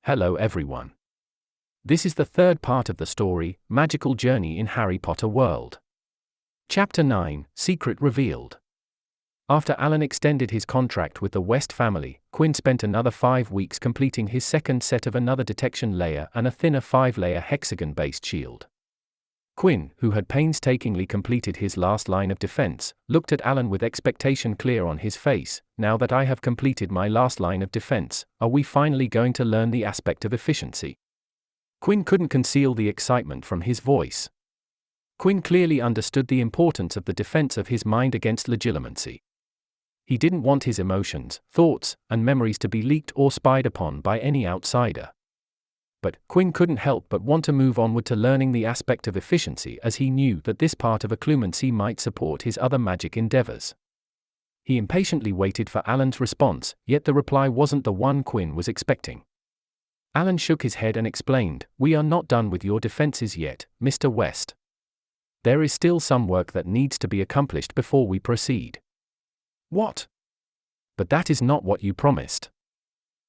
Hello everyone. This is the third part of the story, Magical Journey in Harry Potter World. Chapter 9, Secret Revealed. After Alan extended his contract with the West family, Quinn spent another 5 weeks completing his second set of another detection layer and a thinner 5-layer hexagon-based shield. Quinn, who had painstakingly completed his last line of defense, looked at Alan with expectation clear on his face. Now that I have completed my last line of defense, are we finally going to learn the aspect of efficiency? Quinn couldn't conceal the excitement from his voice. Quinn clearly understood the importance of the defense of his mind against legilimency. He didn't want his emotions, thoughts, and memories to be leaked or spied upon by any outsider. But Quinn couldn't help but want to move onward to learning the aspect of efficiency, as he knew that this part of occlumency might support his other magic endeavors. He impatiently waited for Alan's response, yet the reply wasn't the one Quinn was expecting. Alan shook his head and explained, "We are not done with your defenses yet, Mr. West. There is still some work that needs to be accomplished before we proceed." "What?" "But that is not what you promised.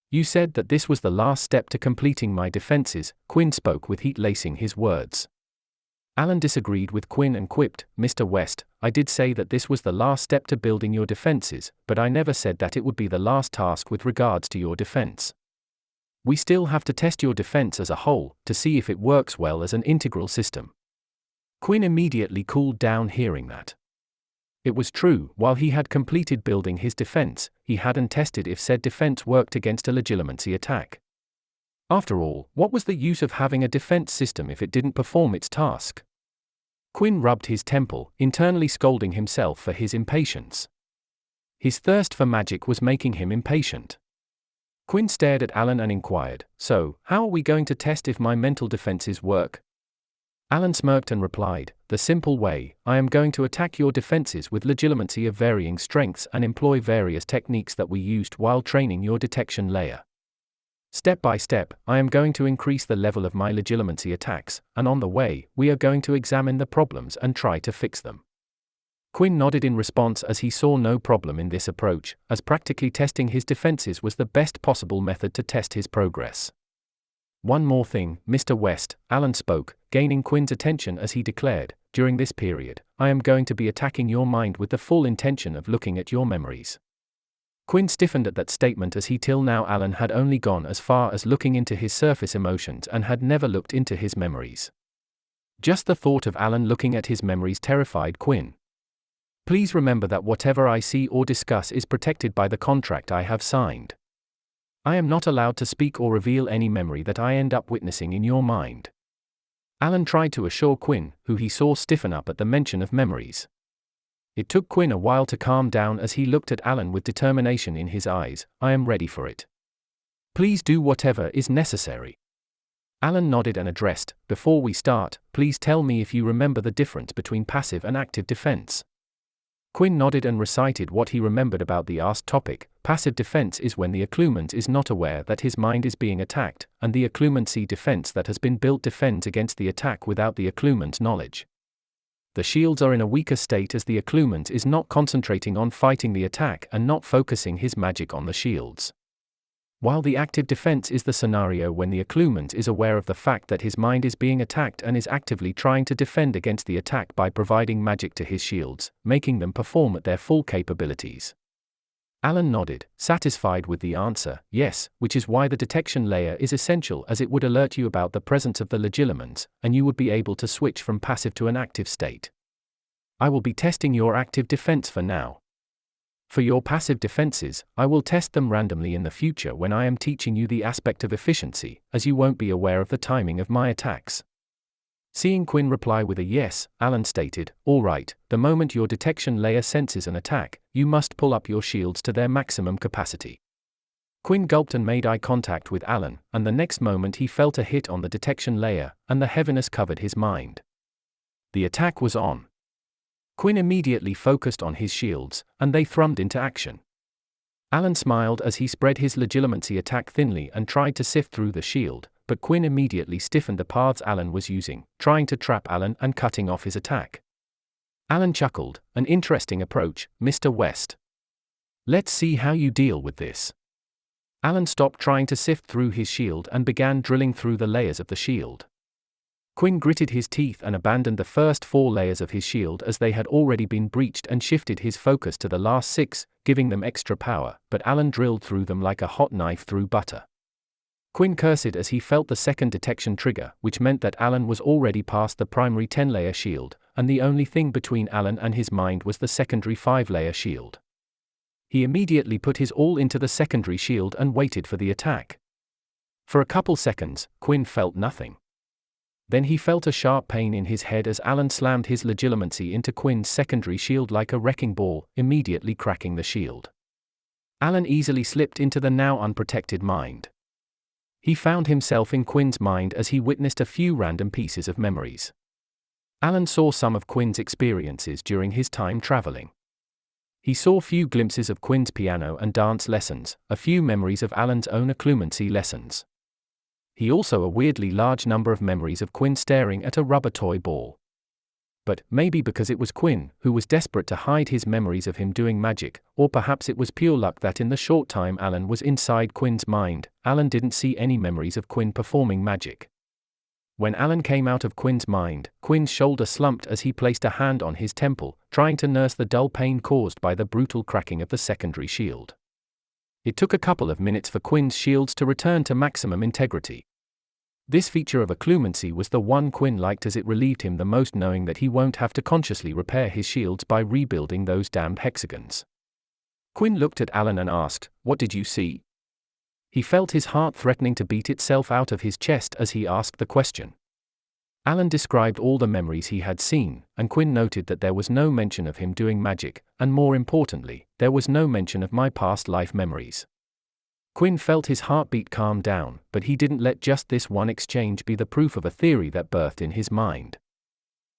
You said that this was the last step to completing my defenses," Quinn spoke with heat lacing his words. Alan disagreed with Quinn and quipped, "Mr. West, I did say that this was the last step to building your defenses, but I never said that it would be the last task with regards to your defense. We still have to test your defense as a whole, to see if it works well as an integral system." Quinn immediately cooled down hearing that. It was true, while he had completed building his defense, he hadn't tested if said defense worked against a legilimency attack. After all, what was the use of having a defense system if it didn't perform its task? Quinn rubbed his temple, internally scolding himself for his impatience. His thirst for magic was making him impatient. Quinn stared at Alan and inquired, "So, how are we going to test if my mental defenses work?" Alan smirked and replied, "The simple way. I am going to attack your defenses with legilimency of varying strengths and employ various techniques that we used while training your detection layer. Step by step, I am going to increase the level of my legilimency attacks, and on the way, we are going to examine the problems and try to fix them." Quinn nodded in response, as he saw no problem in this approach, as practically testing his defenses was the best possible method to test his progress. "One more thing, Mr. West," Alan spoke, gaining Quinn's attention as he declared, "During this period, I am going to be attacking your mind with the full intention of looking at your memories." Quinn stiffened at that statement, as he till now Alan had only gone as far as looking into his surface emotions and had never looked into his memories. Just the thought of Alan looking at his memories terrified Quinn. "Please remember that whatever I see or discuss is protected by the contract I have signed. I am not allowed to speak or reveal any memory that I end up witnessing in your mind." Alan tried to assure Quinn, who he saw stiffen up at the mention of memories. It took Quinn a while to calm down as he looked at Alan with determination in his eyes. "I am ready for it. Please do whatever is necessary." Alan nodded and addressed, "Before we start, please tell me if you remember the difference between passive and active defense." Quinn nodded and recited what he remembered about the asked topic. Passive defense is when the occlument is not aware that his mind is being attacked, and the occlumency defense that has been built defends against the attack without the occlument's knowledge. The shields are in a weaker state as the occlument is not concentrating on fighting the attack and not focusing his magic on the shields. While the active defense is the scenario when the occlument is aware of the fact that his mind is being attacked and is actively trying to defend against the attack by providing magic to his shields, making them perform at their full capabilities. Alan nodded, satisfied with the answer, "Yes, which is why the detection layer is essential, as it would alert you about the presence of the legilimens, and you would be able to switch from passive to an active state. I will be testing your active defense for now. For your passive defenses, I will test them randomly in the future when I am teaching you the aspect of efficiency, as you won't be aware of the timing of my attacks." Seeing Quinn reply with a yes, Alan stated, "All right, the moment your detection layer senses an attack, you must pull up your shields to their maximum capacity." Quinn gulped and made eye contact with Alan, and the next moment he felt a hit on the detection layer, and the heaviness covered his mind. The attack was on. Quinn immediately focused on his shields, and they thrummed into action. Alan smiled as he spread his legilimency attack thinly and tried to sift through the shield, but Quinn immediately stiffened the paths Alan was using, trying to trap Alan and cutting off his attack. Alan chuckled, "An interesting approach, Mr. West. Let's see how you deal with this." Alan stopped trying to sift through his shield and began drilling through the layers of the shield. Quinn gritted his teeth and abandoned the first 4 layers of his shield as they had already been breached and shifted his focus to the last 6, giving them extra power, but Alan drilled through them like a hot knife through butter. Quinn cursed as he felt the second detection trigger, which meant that Alan was already past the primary 10-layer shield, and the only thing between Alan and his mind was the secondary 5-layer shield. He immediately put his all into the secondary shield and waited for the attack. For a couple seconds, Quinn felt nothing. Then he felt a sharp pain in his head as Alan slammed his legilimency into Quinn's secondary shield like a wrecking ball, immediately cracking the shield. Alan easily slipped into the now unprotected mind. He found himself in Quinn's mind as he witnessed a few random pieces of memories. Alan saw some of Quinn's experiences during his time traveling. He saw few glimpses of Quinn's piano and dance lessons, a few memories of Alan's own occlumency lessons. He also a weirdly large number of memories of Quinn staring at a rubber toy ball. But, maybe because it was Quinn, who was desperate to hide his memories of him doing magic, or perhaps it was pure luck that in the short time Alan was inside Quinn's mind, Alan didn't see any memories of Quinn performing magic. When Alan came out of Quinn's mind, Quinn's shoulder slumped as he placed a hand on his temple, trying to nurse the dull pain caused by the brutal cracking of the secondary shield. It took a couple of minutes for Quinn's shields to return to maximum integrity. This feature of occlumency was the one Quinn liked as it relieved him the most, knowing that he won't have to consciously repair his shields by rebuilding those damned hexagons. Quinn looked at Alan and asked, "What did you see?" He felt his heart threatening to beat itself out of his chest as he asked the question. Alan described all the memories he had seen, and Quinn noted that there was no mention of him doing magic, and more importantly, there was no mention of my past life memories. Quinn felt his heartbeat calm down, but he didn't let just this one exchange be the proof of a theory that birthed in his mind.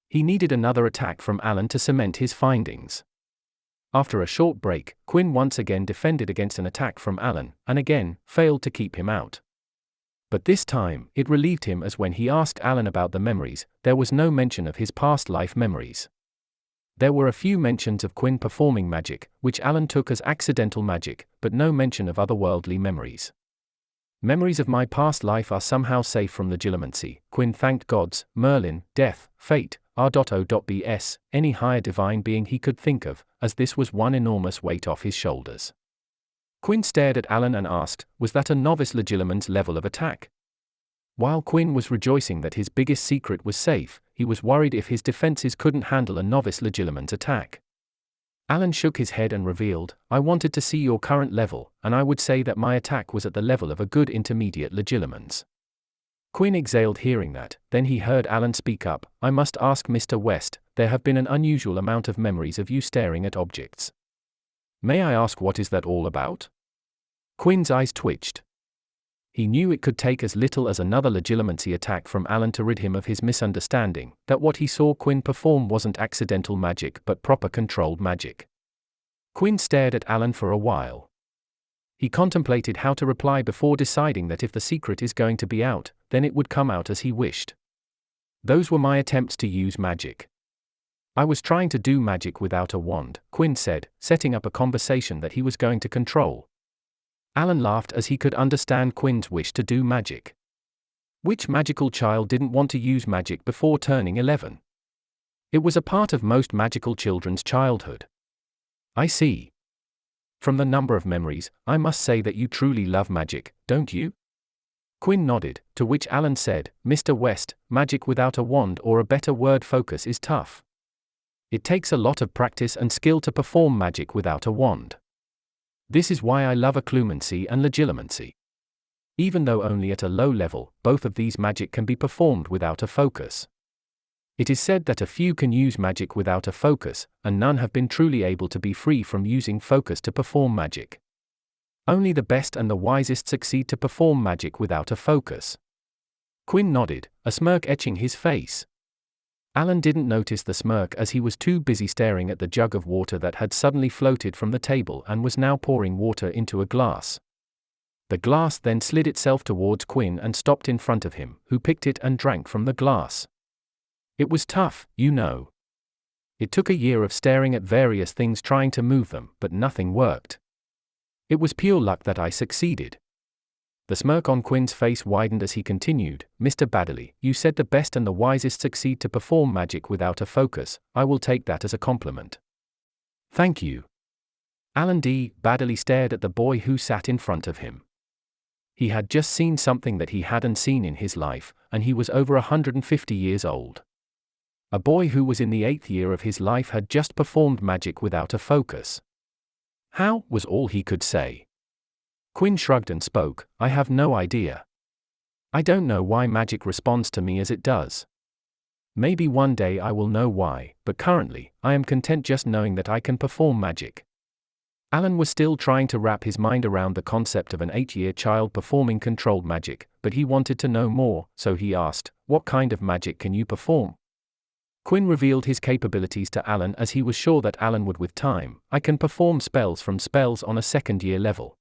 He needed another attack from Alan to cement his findings. After a short break, Quinn once again defended against an attack from Alan, and again, failed to keep him out. But this time, it relieved him as when he asked Alan about the memories, there was no mention of his past life memories. There were a few mentions of Quinn performing magic, which Alan took as accidental magic, but no mention of otherworldly memories. Memories of my past life are somehow safe from legilimency, Quinn thanked gods, Merlin, death, fate, R.O.B.S., any higher divine being he could think of, as this was one enormous weight off his shoulders. Quinn stared at Alan and asked, was that a novice legilimens level of attack? While Quinn was rejoicing that his biggest secret was safe, he was worried if his defenses couldn't handle a novice legilimens attack. Alan shook his head and revealed, I wanted to see your current level, and I would say that my attack was at the level of a good intermediate legilimens. Quinn exhaled hearing that, then he heard Alan speak up, I must ask Mr. West, there have been an unusual amount of memories of you staring at objects. May I ask what is that all about? Quinn's eyes twitched. He knew it could take as little as another legilimency attack from Alan to rid him of his misunderstanding, that what he saw Quinn perform wasn't accidental magic but proper controlled magic. Quinn stared at Alan for a while. He contemplated how to reply before deciding that if the secret is going to be out, then it would come out as he wished. Those were my attempts to use magic. I was trying to do magic without a wand, Quinn said, setting up a conversation that he was going to control. Alan laughed as he could understand Quinn's wish to do magic. Which magical child didn't want to use magic before turning 11? It was a part of most magical children's childhood. I see. From the number of memories, I must say that you truly love magic, don't you? Quinn nodded, to which Alan said, Mr. West, magic without a wand or a better word focus is tough. It takes a lot of practice and skill to perform magic without a wand. This is why I love occlumency and legilimency. Even though only at a low level, both of these magic can be performed without a focus. It is said that a few can use magic without a focus, and none have been truly able to be free from using focus to perform magic. Only the best and the wisest succeed to perform magic without a focus. Quinn nodded, a smirk etching his face. Alan didn't notice the smirk as he was too busy staring at the jug of water that had suddenly floated from the table and was now pouring water into a glass. The glass then slid itself towards Quinn and stopped in front of him, who picked it and drank from the glass. It was tough, you know. It took a year of staring at various things trying to move them, but nothing worked. It was pure luck that I succeeded. The smirk on Quinn's face widened as he continued, Mr. Baddeley, you said the best and the wisest succeed to perform magic without a focus. I will take that as a compliment. Thank you. Alan D. Baddeley stared at the boy who sat in front of him. He had just seen something that he hadn't seen in his life, and he was over 150 years old. A boy who was in the 8th year of his life had just performed magic without a focus. How, was all he could say. Quinn shrugged and spoke, I have no idea. I don't know why magic responds to me as it does. Maybe one day I will know why, but currently, I am content just knowing that I can perform magic. Alan was still trying to wrap his mind around the concept of an 8-year child performing controlled magic, but he wanted to know more, so he asked, what kind of magic can you perform? Quinn revealed his capabilities to Alan as he was sure that Alan would with time. I can perform spells from spells on a 2nd-year level.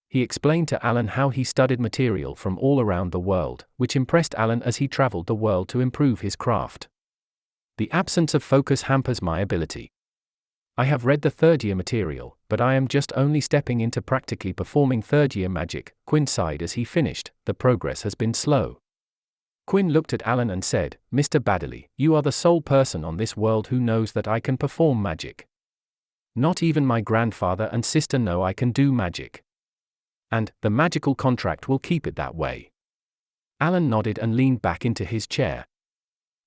He explained to Alan how he studied material from all around the world, which impressed Alan as he traveled the world to improve his craft. The absence of focus hampers my ability. I have read the 3rd-year material, but I am just only stepping into practically performing 3rd-year magic. Quinn sighed as he finished, the progress has been slow. Quinn looked at Alan and said, Mr. Baddeley, you are the sole person on this world who knows that I can perform magic. Not even my grandfather and sister know I can do magic. And, the magical contract will keep it that way. Alan nodded and leaned back into his chair.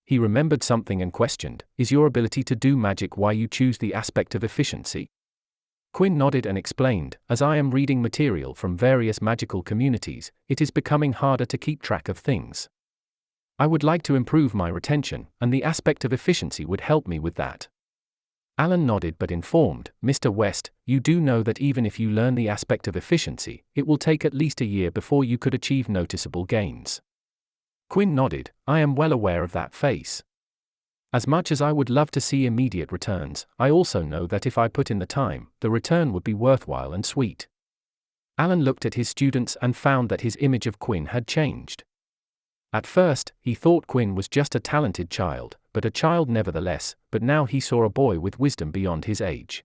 He remembered something and questioned, is your ability to do magic why you choose the aspect of efficiency? Quinn nodded and explained, as I am reading material from various magical communities, it is becoming harder to keep track of things. I would like to improve my retention, and the aspect of efficiency would help me with that. Alan nodded but informed, Mr. West, you do know that even if you learn the aspect of efficiency, it will take at least a year before you could achieve noticeable gains. Quinn nodded, I am well aware of that face. As much as I would love to see immediate returns, I also know that if I put in the time, the return would be worthwhile and sweet. Alan looked at his students and found that his image of Quinn had changed. At first, he thought Quinn was just a talented child, but a child nevertheless, but now he saw a boy with wisdom beyond his age.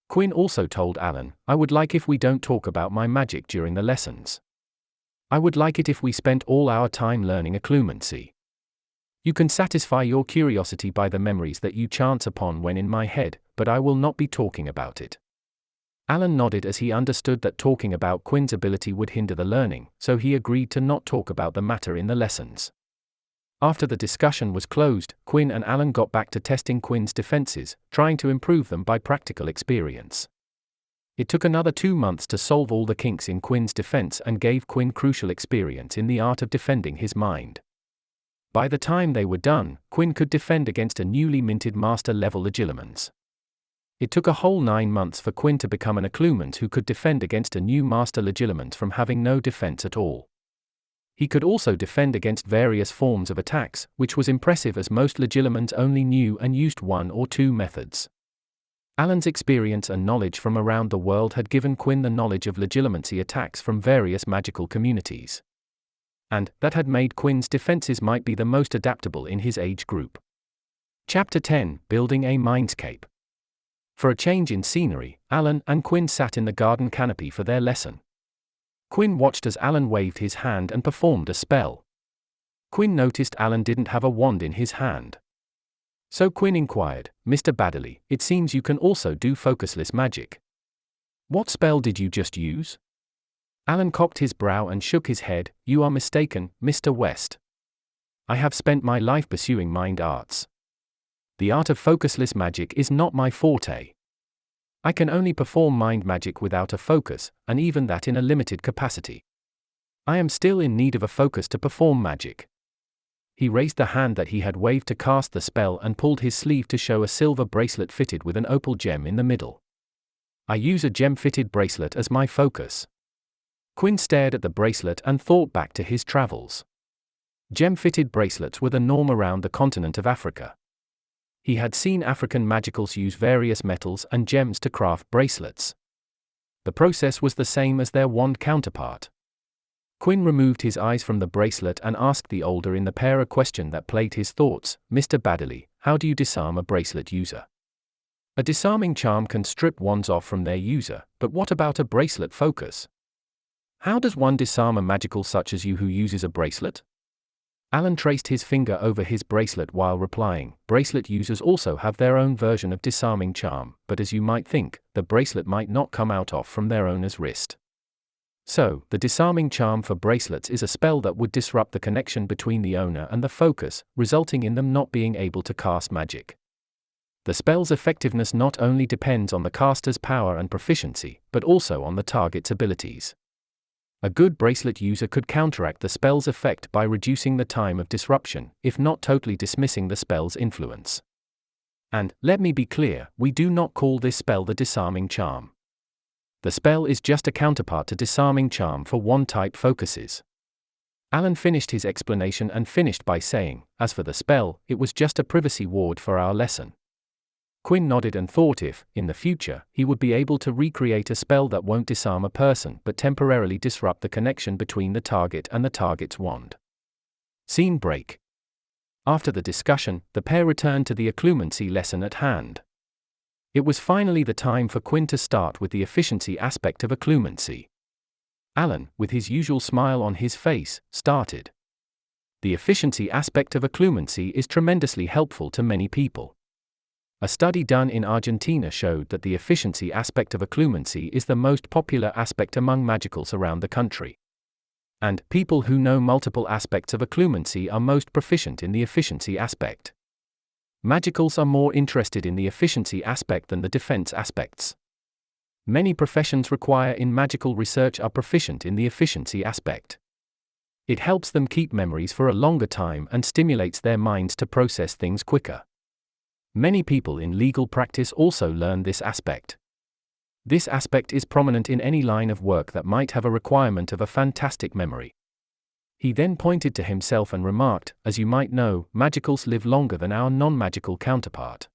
Quinn also told Alan, I would like if we don't talk about my magic during the lessons. I would like it if we spent all our time learning occlumency. You can satisfy your curiosity by the memories that you chance upon when in my head, but I will not be talking about it. Alan nodded as he understood that talking about Quinn's ability would hinder the learning, so he agreed to not talk about the matter in the lessons. After the discussion was closed, Quinn and Alan got back to testing Quinn's defenses, trying to improve them by practical experience. It took another 2 months to solve all the kinks in Quinn's defense and gave Quinn crucial experience in the art of defending his mind. By the time they were done, Quinn could defend against a newly minted master-level legilimens. It took a whole 9 months for Quinn to become an occlument who could defend against a new master legilimens from having no defense at all. He could also defend against various forms of attacks, which was impressive as most legilimens only knew and used 1 or 2 methods. Alan's experience and knowledge from around the world had given Quinn the knowledge of legilimency attacks from various magical communities. And that had made Quinn's defenses might be the most adaptable in his age group. Chapter 10, Building a Mindscape. For a change in scenery, Alan and Quinn sat in the garden canopy for their lesson. Quinn watched as Alan waved his hand and performed a spell. Quinn noticed Alan didn't have a wand in his hand. So Quinn inquired, Mr. Baddeley, it seems you can also do focusless magic. What spell did you just use? Alan cocked his brow and shook his head, you are mistaken, Mr. West. I have spent my life pursuing mind arts. The art of focusless magic is not my forte. I can only perform mind magic without a focus, and even that in a limited capacity. I am still in need of a focus to perform magic. He raised the hand that he had waved to cast the spell and pulled his sleeve to show a silver bracelet fitted with an opal gem in the middle. I use a gem-fitted bracelet as my focus. Quinn stared at the bracelet and thought back to his travels. Gem-fitted bracelets were the norm around the continent of Africa. He had seen African magicals use various metals and gems to craft bracelets. The process was the same as their wand counterpart. Quinn removed his eyes from the bracelet and asked the older in the pair a question that plagued his thoughts, Mr. Baddeley, how do you disarm a bracelet user? A disarming charm can strip wands off from their user, but what about a bracelet focus? How does one disarm a magical such as you who uses a bracelet? Alan traced his finger over his bracelet while replying, bracelet users also have their own version of disarming charm, but as you might think, the bracelet might not come out off from their owner's wrist. So, the disarming charm for bracelets is a spell that would disrupt the connection between the owner and the focus, resulting in them not being able to cast magic. The spell's effectiveness not only depends on the caster's power and proficiency, but also on the target's abilities. A good bracelet user could counteract the spell's effect by reducing the time of disruption, if not totally dismissing the spell's influence. And, let me be clear, we do not call this spell the disarming charm. The spell is just a counterpart to disarming charm for one-type focuses. Alan finished his explanation and finished by saying, as for the spell, it was just a privacy ward for our lesson. Quinn nodded and thought if, in the future, he would be able to recreate a spell that won't disarm a person but temporarily disrupt the connection between the target and the target's wand. Scene break. After the discussion, the pair returned to the occlumency lesson at hand. It was finally the time for Quinn to start with the efficiency aspect of occlumency. Alan, with his usual smile on his face, started. The efficiency aspect of occlumency is tremendously helpful to many people. A study done in Argentina showed that the efficiency aspect of occlumency is the most popular aspect among magicals around the country. And people who know multiple aspects of occlumency are most proficient in the efficiency aspect. Magicals are more interested in the efficiency aspect than the defense aspects. Many professions required in magical research are proficient in the efficiency aspect. It helps them keep memories for a longer time and stimulates their minds to process things quicker. Many people in legal practice also learn this aspect. This aspect is prominent in any line of work that might have a requirement of a fantastic memory. He then pointed to himself and remarked, as you might know, magicals live longer than our non-magical counterpart.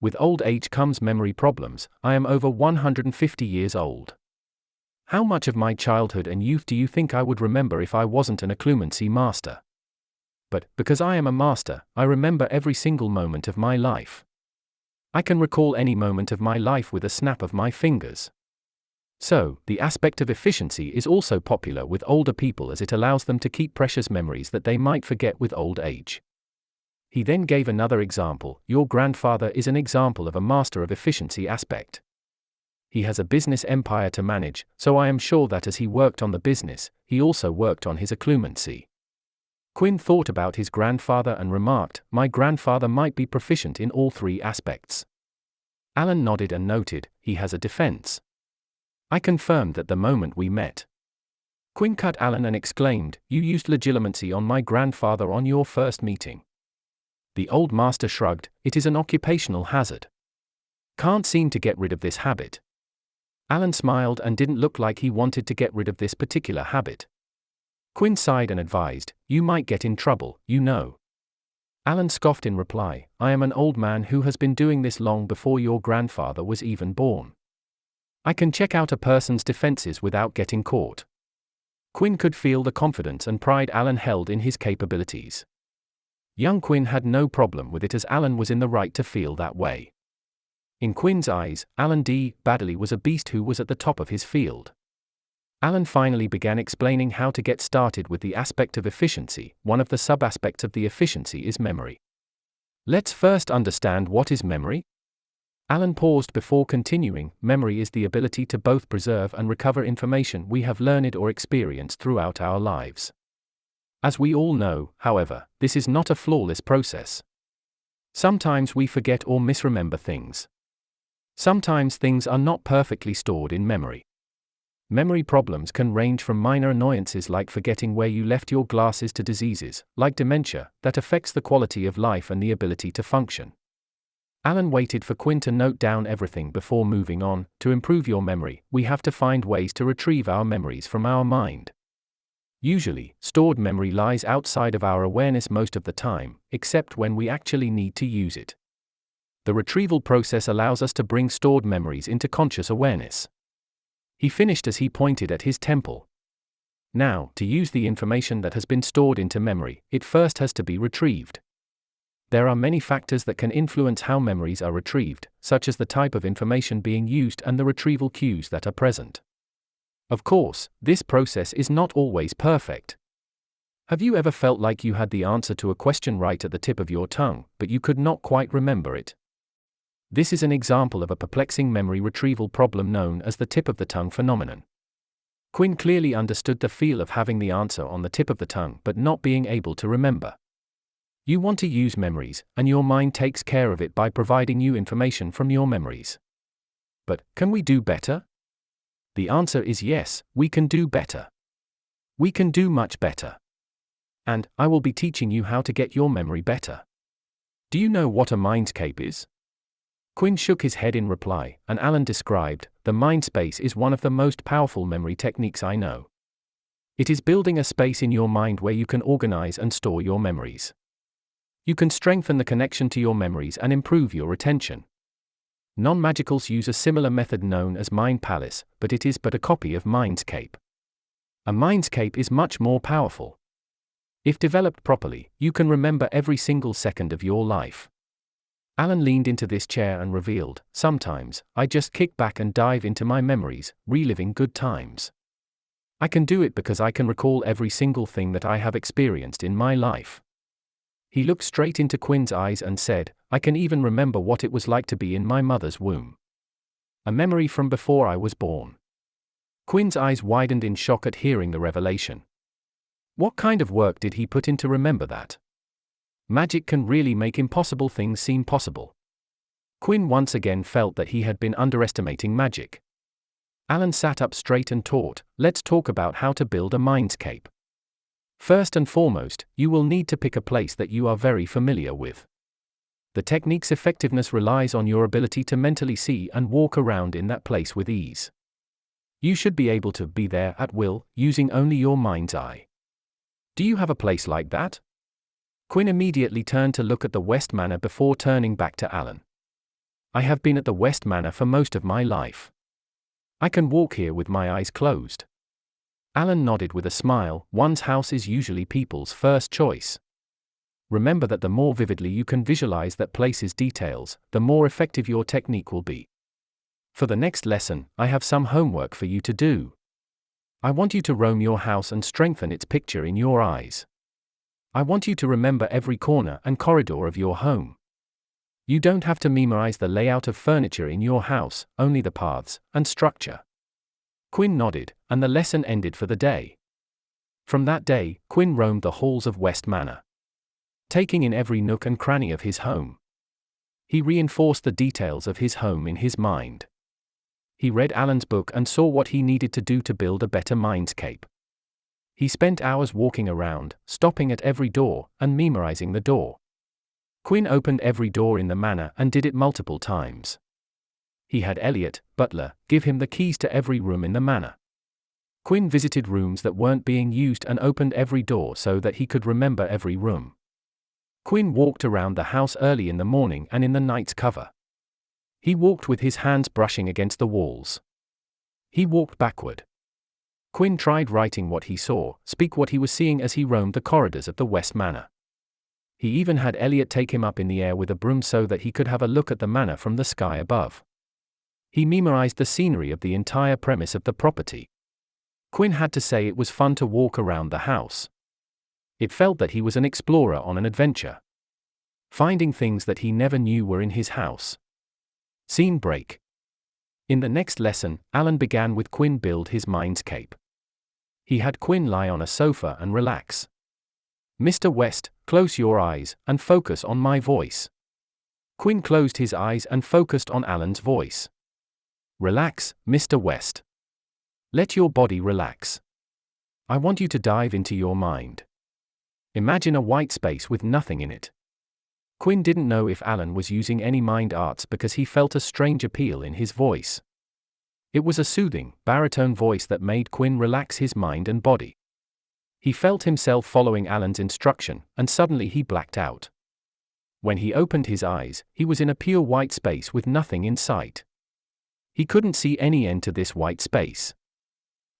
With old age comes memory problems. I am over 150 years old. How much of my childhood and youth do you think I would remember if I wasn't an occlumency master? But, because I am a master, I remember every single moment of my life. I can recall any moment of my life with a snap of my fingers. So, the aspect of efficiency is also popular with older people as it allows them to keep precious memories that they might forget with old age. He then gave another example. Your grandfather is an example of a master of efficiency aspect. He has a business empire to manage, so I am sure that as he worked on the business, he also worked on his occlumency. Quinn thought about his grandfather and remarked, my grandfather might be proficient in all three aspects. Alan nodded and noted, he has a defense. I confirmed that the moment we met. Quinn cut Alan and exclaimed, you used legilimency on my grandfather on your first meeting. The old master shrugged, it is an occupational hazard. Can't seem to get rid of this habit. Alan smiled and didn't look like he wanted to get rid of this particular habit. Quinn sighed and advised, you might get in trouble, you know. Alan scoffed in reply, I am an old man who has been doing this long before your grandfather was even born. I can check out a person's defenses without getting caught. Quinn could feel the confidence and pride Alan held in his capabilities. Young Quinn had no problem with it as Alan was in the right to feel that way. In Quinn's eyes, Alan D. Baddeley was a beast who was at the top of his field. Alan finally began explaining how to get started with the aspect of efficiency. One of the sub-aspects of the efficiency is memory. Let's first understand what is memory. Alan paused before continuing, memory is the ability to both preserve and recover information we have learned or experienced throughout our lives. As we all know, however, this is not a flawless process. Sometimes we forget or misremember things. Sometimes things are not perfectly stored in memory. Memory problems can range from minor annoyances like forgetting where you left your glasses to diseases, like dementia, that affects the quality of life and the ability to function. Alan waited for Quinn to note down everything before moving on. To improve your memory, we have to find ways to retrieve our memories from our mind. Usually, stored memory lies outside of our awareness most of the time, except when we actually need to use it. The retrieval process allows us to bring stored memories into conscious awareness. He finished as he pointed at his temple. Now, to use the information that has been stored into memory, it first has to be retrieved. There are many factors that can influence how memories are retrieved, such as the type of information being used and the retrieval cues that are present. Of course, this process is not always perfect. Have you ever felt like you had the answer to a question right at the tip of your tongue, but you could not quite remember it? This is an example of a perplexing memory retrieval problem known as the tip of the tongue phenomenon. Quinn clearly understood the feel of having the answer on the tip of the tongue but not being able to remember. You want to use memories, and your mind takes care of it by providing you information from your memories. But, can we do better? The answer is yes, we can do better. We can do much better. And, I will be teaching you how to get your memory better. Do you know what a mindscape is? Quinn shook his head in reply, and Alan described, the mind space is one of the most powerful memory techniques I know. It is building a space in your mind where you can organize and store your memories. You can strengthen the connection to your memories and improve your retention. Non-magicals use a similar method known as Mind Palace, but it is but a copy of Mindscape. A Mindscape is much more powerful. If developed properly, you can remember every single second of your life. Alan leaned into this chair and revealed, sometimes, I just kick back and dive into my memories, reliving good times. I can do it because I can recall every single thing that I have experienced in my life. He looked straight into Quinn's eyes and said, I can even remember what it was like to be in my mother's womb. A memory from before I was born. Quinn's eyes widened in shock at hearing the revelation. What kind of work did he put in to remember that? Magic can really make impossible things seem possible. Quinn once again felt that he had been underestimating magic. Alan sat up straight and taught, let's talk about how to build a mindscape. First and foremost, you will need to pick a place that you are very familiar with. The technique's effectiveness relies on your ability to mentally see and walk around in that place with ease. You should be able to be there at will, using only your mind's eye. Do you have a place like that? Quinn immediately turned to look at the West Manor before turning back to Alan. I have been at the West Manor for most of my life. I can walk here with my eyes closed. Alan nodded with a smile. One's house is usually people's first choice. Remember that the more vividly you can visualize that place's details, the more effective your technique will be. For the next lesson, I have some homework for you to do. I want you to roam your house and strengthen its picture in your eyes. I want you to remember every corner and corridor of your home. You don't have to memorize the layout of furniture in your house, only the paths and structure. Quinn nodded, and the lesson ended for the day. From that day, Quinn roamed the halls of West Manor, taking in every nook and cranny of his home. He reinforced the details of his home in his mind. He read Alan's book and saw what he needed to do to build a better mindscape. He spent hours walking around, stopping at every door, and memorizing the door. Quinn opened every door in the manor and did it multiple times. He had Elliot, butler, give him the keys to every room in the manor. Quinn visited rooms that weren't being used and opened every door so that he could remember every room. Quinn walked around the house early in the morning and in the night's cover. He walked with his hands brushing against the walls. He walked backward. Quinn tried writing what he saw, speak what he was seeing as he roamed the corridors of the West Manor. He even had Elliot take him up in the air with a broom so that he could have a look at the manor from the sky above. He memorized the scenery of the entire premise of the property. Quinn had to say it was fun to walk around the house. It felt that he was an explorer on an adventure, finding things that he never knew were in his house. Scene break. In the next lesson, Alan began with Quinn build his mindscape. He had Quinn lie on a sofa and relax. Mr. West, close your eyes and focus on my voice. Quinn closed his eyes and focused on Alan's voice. Relax, Mr. West. Let your body relax. I want you to dive into your mind. Imagine a white space with nothing in it. Quinn didn't know if Alan was using any mind arts because he felt a strange appeal in his voice. It was a soothing, baritone voice that made Quinn relax his mind and body. He felt himself following Alan's instruction, and suddenly he blacked out. When he opened his eyes, he was in a pure white space with nothing in sight. He couldn't see any end to this white space.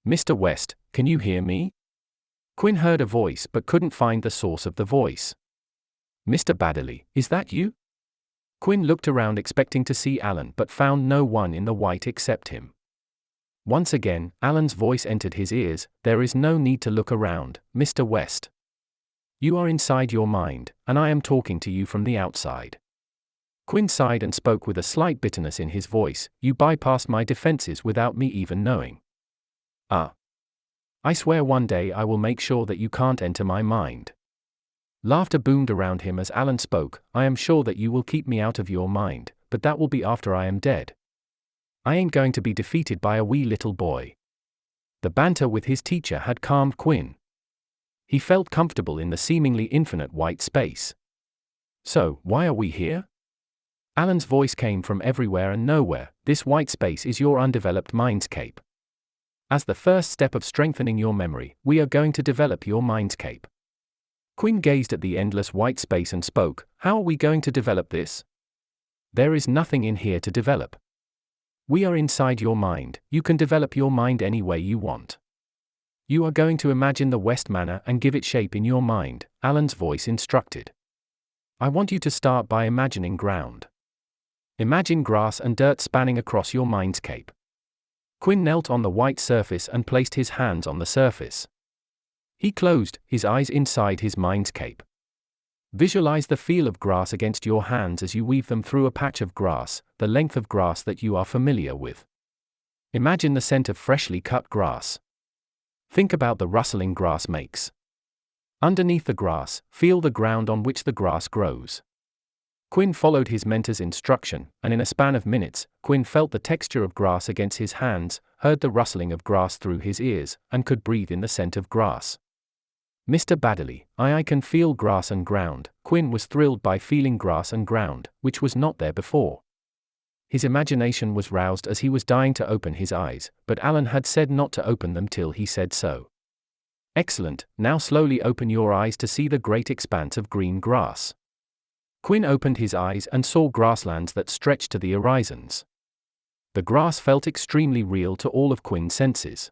Mr. West, can you hear me? Quinn heard a voice but couldn't find the source of the voice. Mr. Baddeley, is that you? Quinn looked around expecting to see Alan but found no one in the white except him. Once again, Alan's voice entered his ears. "There is no need to look around, Mr. West. You are inside your mind, and I am talking to you from the outside." Quinn sighed and spoke with a slight bitterness in his voice. "You bypassed my defenses without me even knowing. I swear one day I will make sure that you can't enter my mind." Laughter boomed around him as Alan spoke. "I am sure that you will keep me out of your mind, but that will be after I am dead. I ain't going to be defeated by a wee little boy." The banter with his teacher had calmed Quinn. He felt comfortable in the seemingly infinite white space. "So, why are we here?" Alan's voice came from everywhere and nowhere. "This white space is your undeveloped mindscape. As the first step of strengthening your memory, we are going to develop your mindscape." Quinn gazed at the endless white space and spoke. "How are we going to develop this?" "There is nothing in here to develop. We are inside your mind. You can develop your mind any way you want. You are going to imagine the West Manor and give it shape in your mind," Alan's voice instructed. "I want you to start by imagining ground. Imagine grass and dirt spanning across your mindscape." Quinn knelt on the white surface and placed his hands on the surface. He closed his eyes inside his mindscape. Visualize the feel of grass against your hands as you weave them through a patch of grass, the length of grass that you are familiar with. Imagine the scent of freshly cut grass. Think about the rustling grass makes. Underneath the grass, feel the ground on which the grass grows. Quinn followed his mentor's instruction, and in a span of minutes, Quinn felt the texture of grass against his hands, heard the rustling of grass through his ears, and could breathe in the scent of grass. "Mr. Baddeley, I can feel grass and ground." Quinn was thrilled by feeling grass and ground, which was not there before. His imagination was roused as he was dying to open his eyes, but Alan had said not to open them till he said so. "Excellent, now slowly open your eyes to see the great expanse of green grass." Quinn opened his eyes and saw grasslands that stretched to the horizons. The grass felt extremely real to all of Quinn's senses.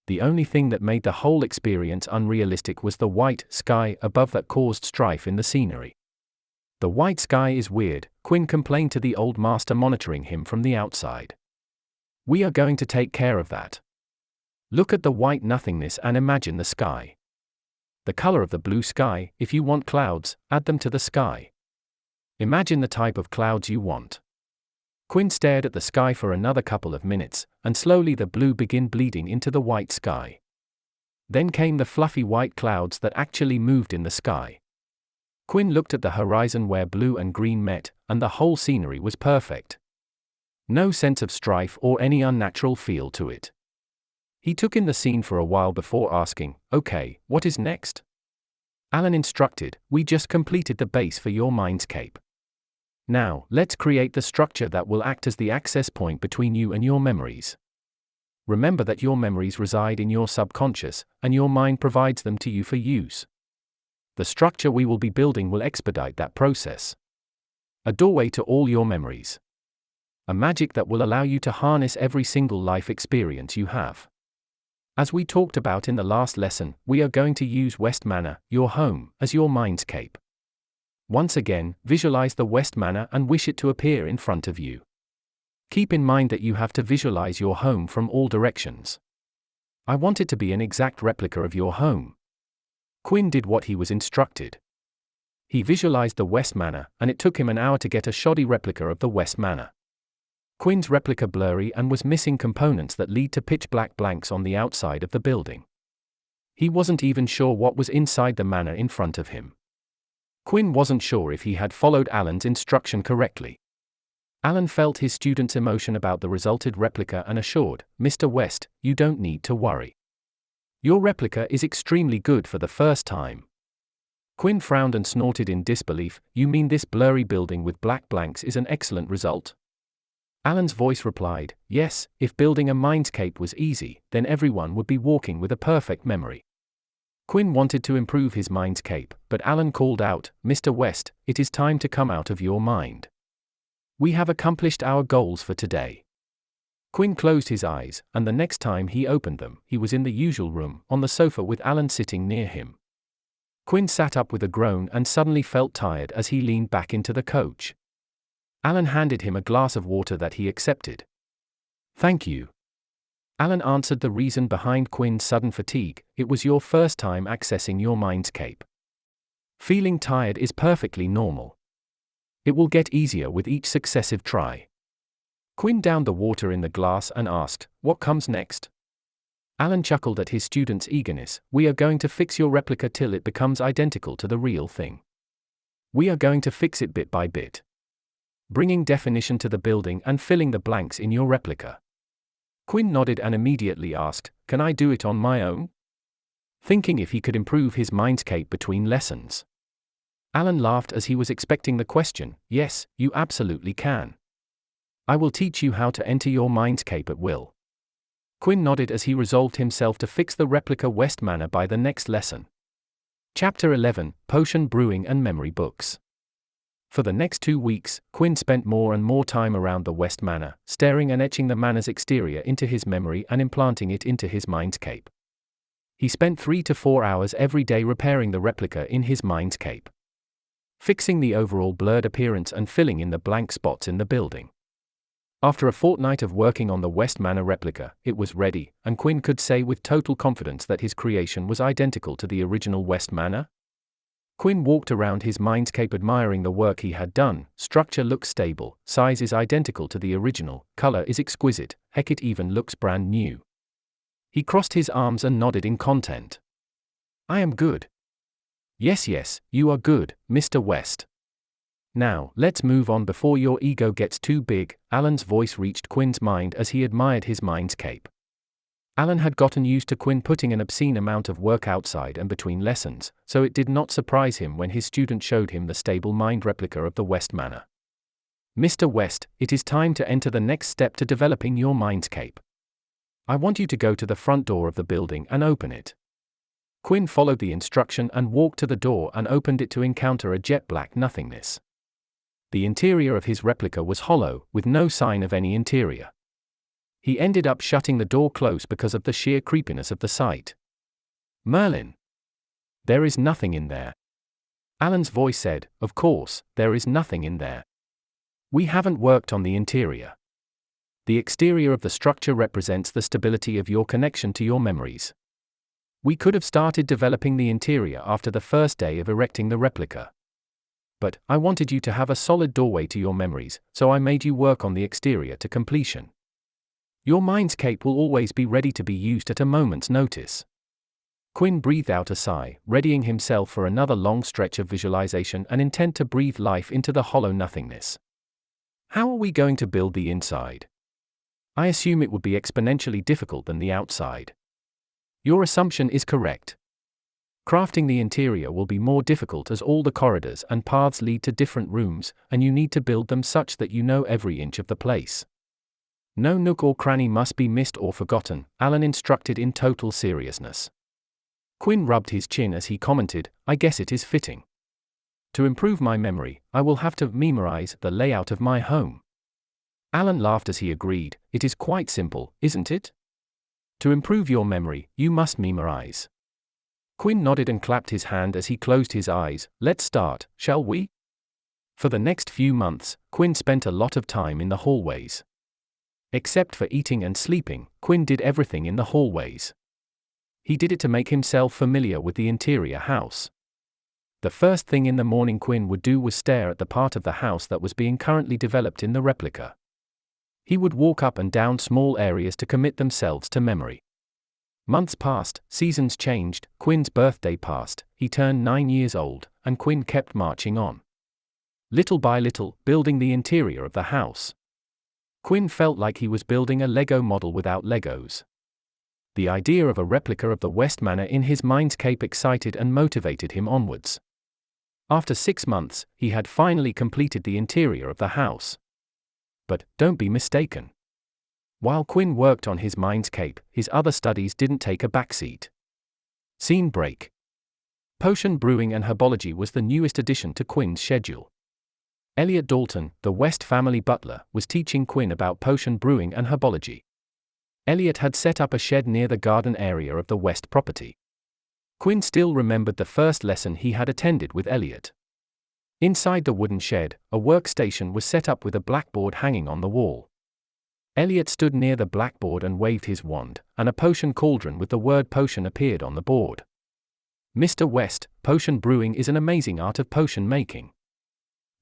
The only thing that made the whole experience unrealistic was the white sky above that caused strife in the scenery. "The white sky is weird," Quinn complained to the old master monitoring him from the outside. "We are going to take care of that. Look at the white nothingness and imagine the sky. The color of the blue sky. If you want clouds, add them to the sky. Imagine the type of clouds you want." Quinn stared at the sky for another couple of minutes, and slowly the blue began bleeding into the white sky. Then came the fluffy white clouds that actually moved in the sky. Quinn looked at the horizon where blue and green met, and the whole scenery was perfect. No sense of strife or any unnatural feel to it. He took in the scene for a while before asking, "Okay, what is next?" Alan instructed, "We just completed the base for your mindscape. Now, let's create the structure that will act as the access point between you and your memories. Remember that your memories reside in your subconscious, and your mind provides them to you for use. The structure we will be building will expedite that process. A doorway to all your memories. A magic that will allow you to harness every single life experience you have. As we talked about in the last lesson, we are going to use West Manor, your home, as your mindscape. Once again, visualize the West Manor and wish it to appear in front of you. Keep in mind that you have to visualize your home from all directions. I want it to be an exact replica of your home." Quinn did what he was instructed. He visualized the West Manor, and it took him an hour to get a shoddy replica of the West Manor. Quinn's replica blurry and was missing components that lead to pitch black blanks on the outside of the building. He wasn't even sure what was inside the manor in front of him. Quinn wasn't sure if he had followed Alan's instruction correctly. Alan felt his student's emotion about the resulted replica and assured, "Mr. West, you don't need to worry. Your replica is extremely good for the first time." Quinn frowned and snorted in disbelief. "You mean this blurry building with black blanks is an excellent result?" Alan's voice replied, "Yes, if building a mindscape was easy, then everyone would be walking with a perfect memory." Quinn wanted to improve his mindscape, but Alan called out, "Mr. West, it is time to come out of your mind. We have accomplished our goals for today." Quinn closed his eyes, and the next time he opened them, he was in the usual room, on the sofa with Alan sitting near him. Quinn sat up with a groan and suddenly felt tired as he leaned back into the coach. Alan handed him a glass of water that he accepted. "Thank you." Alan answered the reason behind Quinn's sudden fatigue: it was your first time accessing your mindscape. Feeling tired is perfectly normal. It will get easier with each successive try. Quinn downed the water in the glass and asked, "What comes next?" Alan chuckled at his student's eagerness. "We are going to fix your replica till it becomes identical to the real thing. We are going to fix it bit by bit, bringing definition to the building and filling the blanks in your replica." Quinn nodded and immediately asked, "Can I do it on my own?" Thinking if he could improve his mindscape between lessons. Alan laughed as he was expecting the question. "Yes, you absolutely can. I will teach you how to enter your mindscape at will." Quinn nodded as he resolved himself to fix the replica West Manor by the next lesson. Chapter 11, Potion Brewing and Memory Books. For the next 2 weeks, Quinn spent more and more time around the West Manor, staring and etching the manor's exterior into his memory and implanting it into his mindscape. He spent 3 to 4 hours every day repairing the replica in his mindscape, fixing the overall blurred appearance and filling in the blank spots in the building. After a fortnight of working on the West Manor replica, it was ready, and Quinn could say with total confidence that his creation was identical to the original West Manor. Quinn walked around his mindscape admiring the work he had done. Structure looks stable, size is identical to the original, color is exquisite, heck, it even looks brand new. He crossed his arms and nodded in content. "I am good." Yes, you are good, Mr. West. "Now, let's move on before your ego gets too big." Alan's voice reached Quinn's mind as he admired his mindscape. Alan had gotten used to Quinn putting an obscene amount of work outside and between lessons, so it did not surprise him when his student showed him the stable mind replica of the West Manor. "Mr. West, it is time to enter the next step to developing your mindscape. I want you to go to the front door of the building and open it." Quinn followed the instruction and walked to the door and opened it to encounter a jet black nothingness. The interior of his replica was hollow, with no sign of any interior. He ended up shutting the door close because of the sheer creepiness of the sight. "Merlin! There is nothing in there." Alan's voice said, "Of course, there is nothing in there. We haven't worked on the interior. The exterior of the structure represents the stability of your connection to your memories. We could have started developing the interior after the first day of erecting the replica. But I wanted you to have a solid doorway to your memories, so I made you work on the exterior to completion. Your mindscape will always be ready to be used at a moment's notice." Quinn breathed out a sigh, readying himself for another long stretch of visualization and intent to breathe life into the hollow nothingness. "How are we going to build the inside? I assume it would be exponentially difficult than the outside." "Your assumption is correct. Crafting the interior will be more difficult as all the corridors and paths lead to different rooms, and you need to build them such that you know every inch of the place. No nook or cranny must be missed or forgotten," Alan instructed in total seriousness. Quinn rubbed his chin as he commented, "I guess it is fitting. To improve my memory, I will have to memorize the layout of my home." Alan laughed as he agreed, "It is quite simple, isn't it? To improve your memory, you must memorize." Quinn nodded and clapped his hand as he closed his eyes. "Let's start, shall we?" For the next few months, Quinn spent a lot of time in the hallways. Except for eating and sleeping, Quinn did everything in the hallways. He did it to make himself familiar with the interior house. The first thing in the morning Quinn would do was stare at the part of the house that was being currently developed in the replica. He would walk up and down small areas to commit themselves to memory. Months passed, seasons changed, Quinn's birthday passed, he turned 9 years old, and Quinn kept marching on. Little by little, building the interior of the house. Quinn felt like he was building a Lego model without Legos. The idea of a replica of the West Manor in his mindscape excited and motivated him onwards. After 6 months, he had finally completed the interior of the house. But, don't be mistaken. While Quinn worked on his mindscape, his other studies didn't take a backseat. Scene break. Potion brewing and herbology was the newest addition to Quinn's schedule. Elliot Dalton, the West family butler, was teaching Quinn about potion brewing and herbology. Elliot had set up a shed near the garden area of the West property. Quinn still remembered the first lesson he had attended with Elliot. Inside the wooden shed, a workstation was set up with a blackboard hanging on the wall. Elliot stood near the blackboard and waved his wand, and a potion cauldron with the word potion appeared on the board. Mr. West, potion brewing is an amazing art of potion making.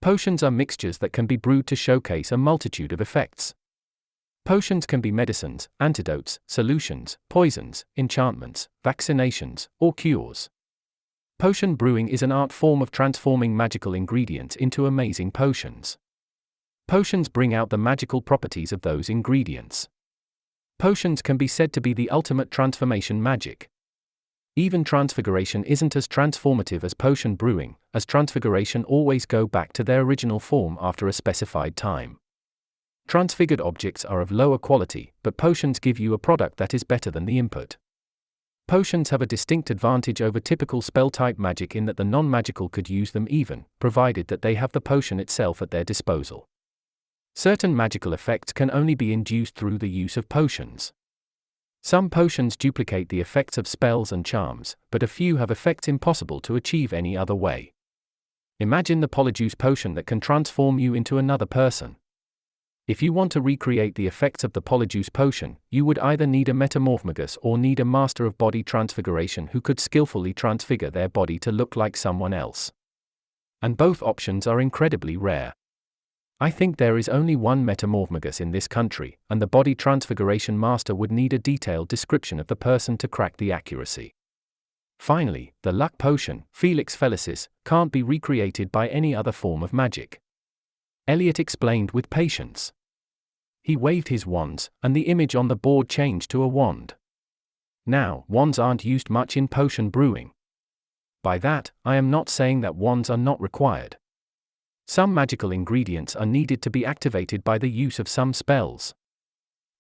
Potions are mixtures that can be brewed to showcase a multitude of effects. Potions can be medicines, antidotes, solutions, poisons, enchantments, vaccinations, or cures. Potion brewing is an art form of transforming magical ingredients into amazing potions. Potions bring out the magical properties of those ingredients. Potions can be said to be the ultimate transformation magic. Even Transfiguration isn't as transformative as potion brewing, as Transfiguration always go back to their original form after a specified time. Transfigured objects are of lower quality, but potions give you a product that is better than the input. Potions have a distinct advantage over typical spell-type magic in that the non-magical could use them even, provided that they have the potion itself at their disposal. Certain magical effects can only be induced through the use of potions. Some potions duplicate the effects of spells and charms, but a few have effects impossible to achieve any other way. Imagine the Polyjuice potion that can transform you into another person. If you want to recreate the effects of the Polyjuice potion, you would either need a metamorphomagus or need a master of body transfiguration who could skillfully transfigure their body to look like someone else. And both options are incredibly rare. I think there is only one metamorphomagus in this country, and the body transfiguration master would need a detailed description of the person to crack the accuracy. Finally, the luck potion, Felix Felicis, can't be recreated by any other form of magic. Elliot explained with patience. He waved his wands, and the image on the board changed to a wand. Now, wands aren't used much in potion brewing. By that, I am not saying that wands are not required. Some magical ingredients are needed to be activated by the use of some spells.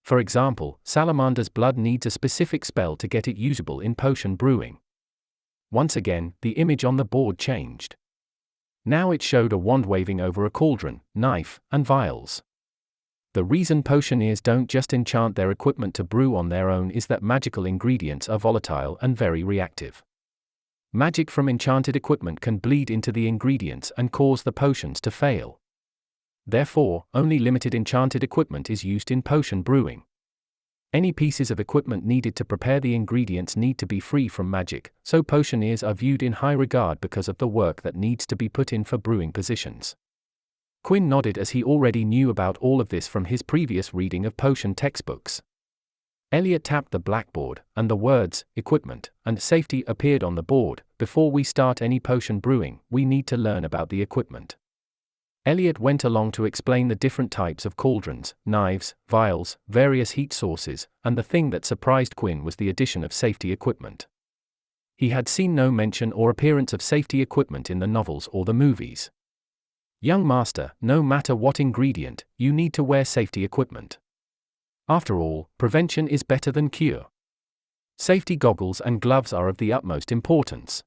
For example, Salamander's blood needs a specific spell to get it usable in potion brewing. Once again, the image on the board changed. Now it showed a wand waving over a cauldron, knife, and vials. The reason potioneers don't just enchant their equipment to brew on their own is that magical ingredients are volatile and very reactive. Magic from enchanted equipment can bleed into the ingredients and cause the potions to fail. Therefore, only limited enchanted equipment is used in potion brewing. Any pieces of equipment needed to prepare the ingredients need to be free from magic, so potioneers are viewed in high regard because of the work that needs to be put in for brewing positions. Quinn nodded as he already knew about all of this from his previous reading of potion textbooks. Elliot tapped the blackboard, and the words, equipment, and safety appeared on the board. Before we start any potion brewing, we need to learn about the equipment. Elliot went along to explain the different types of cauldrons, knives, vials, various heat sources, and the thing that surprised Quinn was the addition of safety equipment. He had seen no mention or appearance of safety equipment in the novels or the movies. Young master, no matter what ingredient, you need to wear safety equipment. After all, prevention is better than cure. Safety goggles and gloves are of the utmost importance.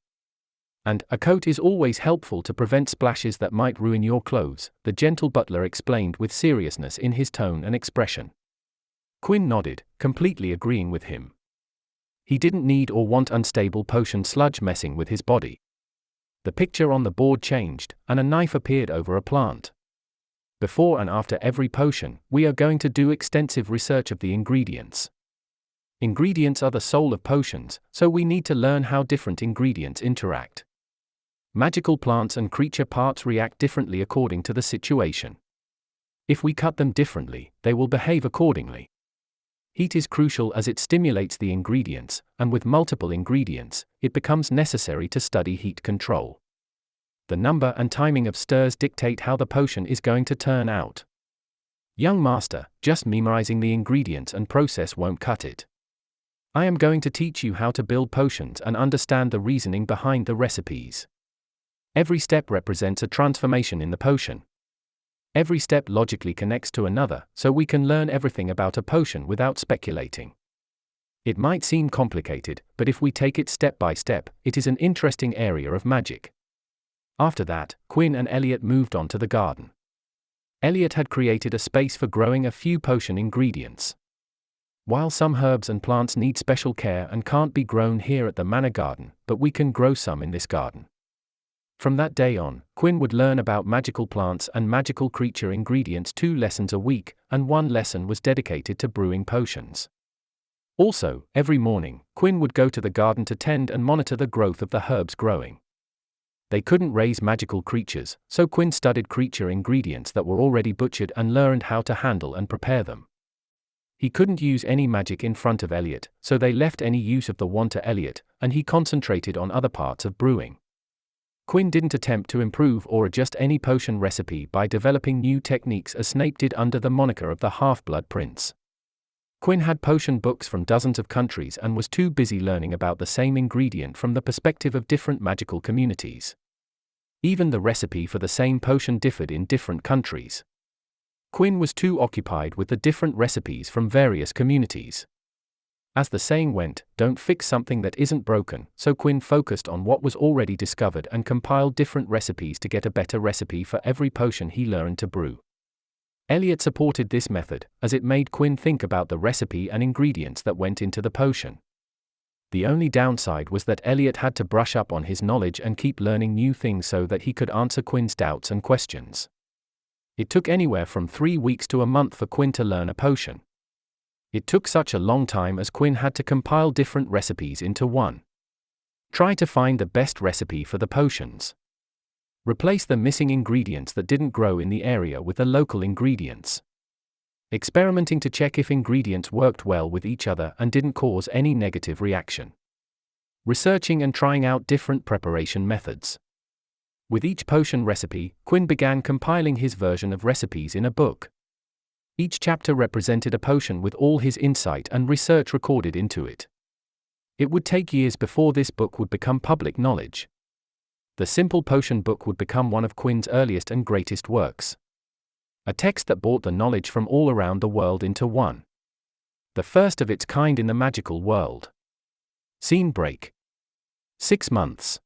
And a coat is always helpful to prevent splashes that might ruin your clothes, the gentle butler explained with seriousness in his tone and expression. Quinn nodded, completely agreeing with him. He didn't need or want unstable potion sludge messing with his body. The picture on the board changed, and a knife appeared over a plant. Before and after every potion, we are going to do extensive research of the ingredients. Ingredients are the soul of potions, so we need to learn how different ingredients interact. Magical plants and creature parts react differently according to the situation. If we cut them differently, they will behave accordingly. Heat is crucial as it stimulates the ingredients, and with multiple ingredients, it becomes necessary to study heat control. The number and timing of stirs dictate how the potion is going to turn out. Young master, just memorizing the ingredients and process won't cut it. I am going to teach you how to build potions and understand the reasoning behind the recipes. Every step represents a transformation in the potion. Every step logically connects to another, so we can learn everything about a potion without speculating. It might seem complicated, but if we take it step by step, it is an interesting area of magic. After that, Quinn and Elliot moved on to the garden. Elliot had created a space for growing a few potion ingredients. While some herbs and plants need special care and can't be grown here at the manor garden, but we can grow some in this garden. From that day on, Quinn would learn about magical plants and magical creature ingredients 2 lessons a week, and 1 lesson was dedicated to brewing potions. Also, every morning, Quinn would go to the garden to tend and monitor the growth of the herbs growing. They couldn't raise magical creatures, so Quinn studied creature ingredients that were already butchered and learned how to handle and prepare them. He couldn't use any magic in front of Elliot, so they left any use of the wand to Elliot, and he concentrated on other parts of brewing. Quinn didn't attempt to improve or adjust any potion recipe by developing new techniques as Snape did under the moniker of the Half-Blood Prince. Quinn had potion books from dozens of countries and was too busy learning about the same ingredient from the perspective of different magical communities. Even the recipe for the same potion differed in different countries. Quinn was too occupied with the different recipes from various communities. As the saying went, don't fix something that isn't broken, so Quinn focused on what was already discovered and compiled different recipes to get a better recipe for every potion he learned to brew. Elliot supported this method, as it made Quinn think about the recipe and ingredients that went into the potion. The only downside was that Elliot had to brush up on his knowledge and keep learning new things so that he could answer Quinn's doubts and questions. It took anywhere from 3 weeks to a month for Quinn to learn a potion. It took such a long time as Quinn had to compile different recipes into one. Try to find the best recipe for the potions. Replace the missing ingredients that didn't grow in the area with the local ingredients. Experimenting to check if ingredients worked well with each other and didn't cause any negative reaction. Researching and trying out different preparation methods. With each potion recipe, Quinn began compiling his version of recipes in a book. Each chapter represented a potion with all his insight and research recorded into it. It would take years before this book would become public knowledge. The Simple Potion Book would become one of Quinn's earliest and greatest works. A text that brought the knowledge from all around the world into one. The first of its kind in the magical world. Scene break. 6 months.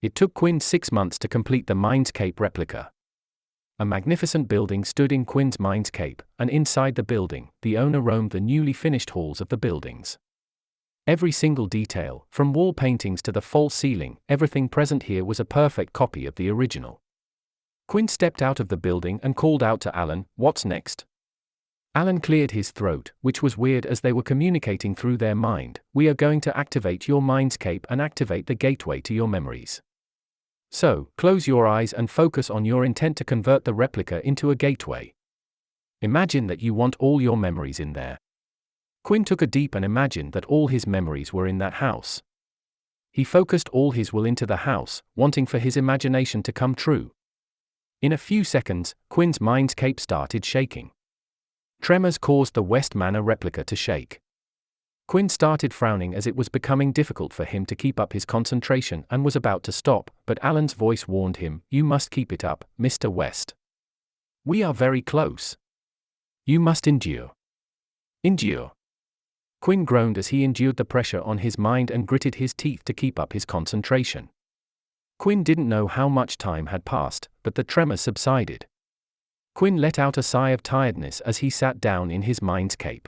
It took Quinn 6 months to complete the Mindscape replica. A magnificent building stood in Quinn's Mindscape, and inside the building, the owner roamed the newly finished halls of the buildings. Every single detail, from wall paintings to the false ceiling, everything present here was a perfect copy of the original. Quinn stepped out of the building and called out to Alan, "What's next?" Alan cleared his throat, which was weird as they were communicating through their mind. "We are going to activate your Mindscape and activate the gateway to your memories. So, close your eyes and focus on your intent to convert the replica into a gateway. Imagine that you want all your memories in there." Quinn took a deep and imagined that all his memories were in that house. He focused all his will into the house, wanting for his imagination to come true. In a few seconds, Quinn's Mindscape started shaking. Tremors caused the West Manor replica to shake. Quinn started frowning as it was becoming difficult for him to keep up his concentration and was about to stop, but Alan's voice warned him, "You must keep it up, Mr. West. We are very close. You must endure." Endure. Quinn groaned as he endured the pressure on his mind and gritted his teeth to keep up his concentration. Quinn didn't know how much time had passed, but the tremors subsided. Quinn let out a sigh of tiredness as he sat down in his Mindscape.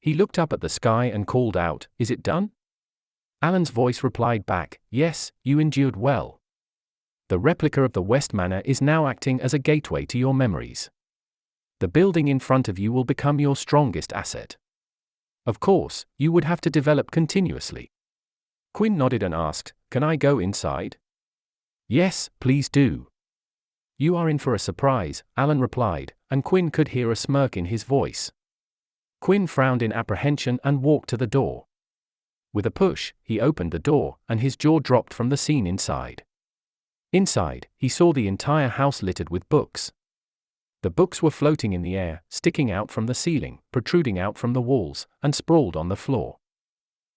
He looked up at the sky and called out, "Is it done?" Alan's voice replied back, "Yes, you endured well. The replica of the West Manor is now acting as a gateway to your memories. The building in front of you will become your strongest asset. Of course, you would have to develop continuously." Quinn nodded and asked, "Can I go inside?" "Yes, please do." "You are in for a surprise," Alan replied, and Quinn could hear a smirk in his voice. Quinn frowned in apprehension and walked to the door. With a push, he opened the door, and his jaw dropped from the scene inside. Inside, he saw the entire house littered with books. The books were floating in the air, sticking out from the ceiling, protruding out from the walls, and sprawled on the floor.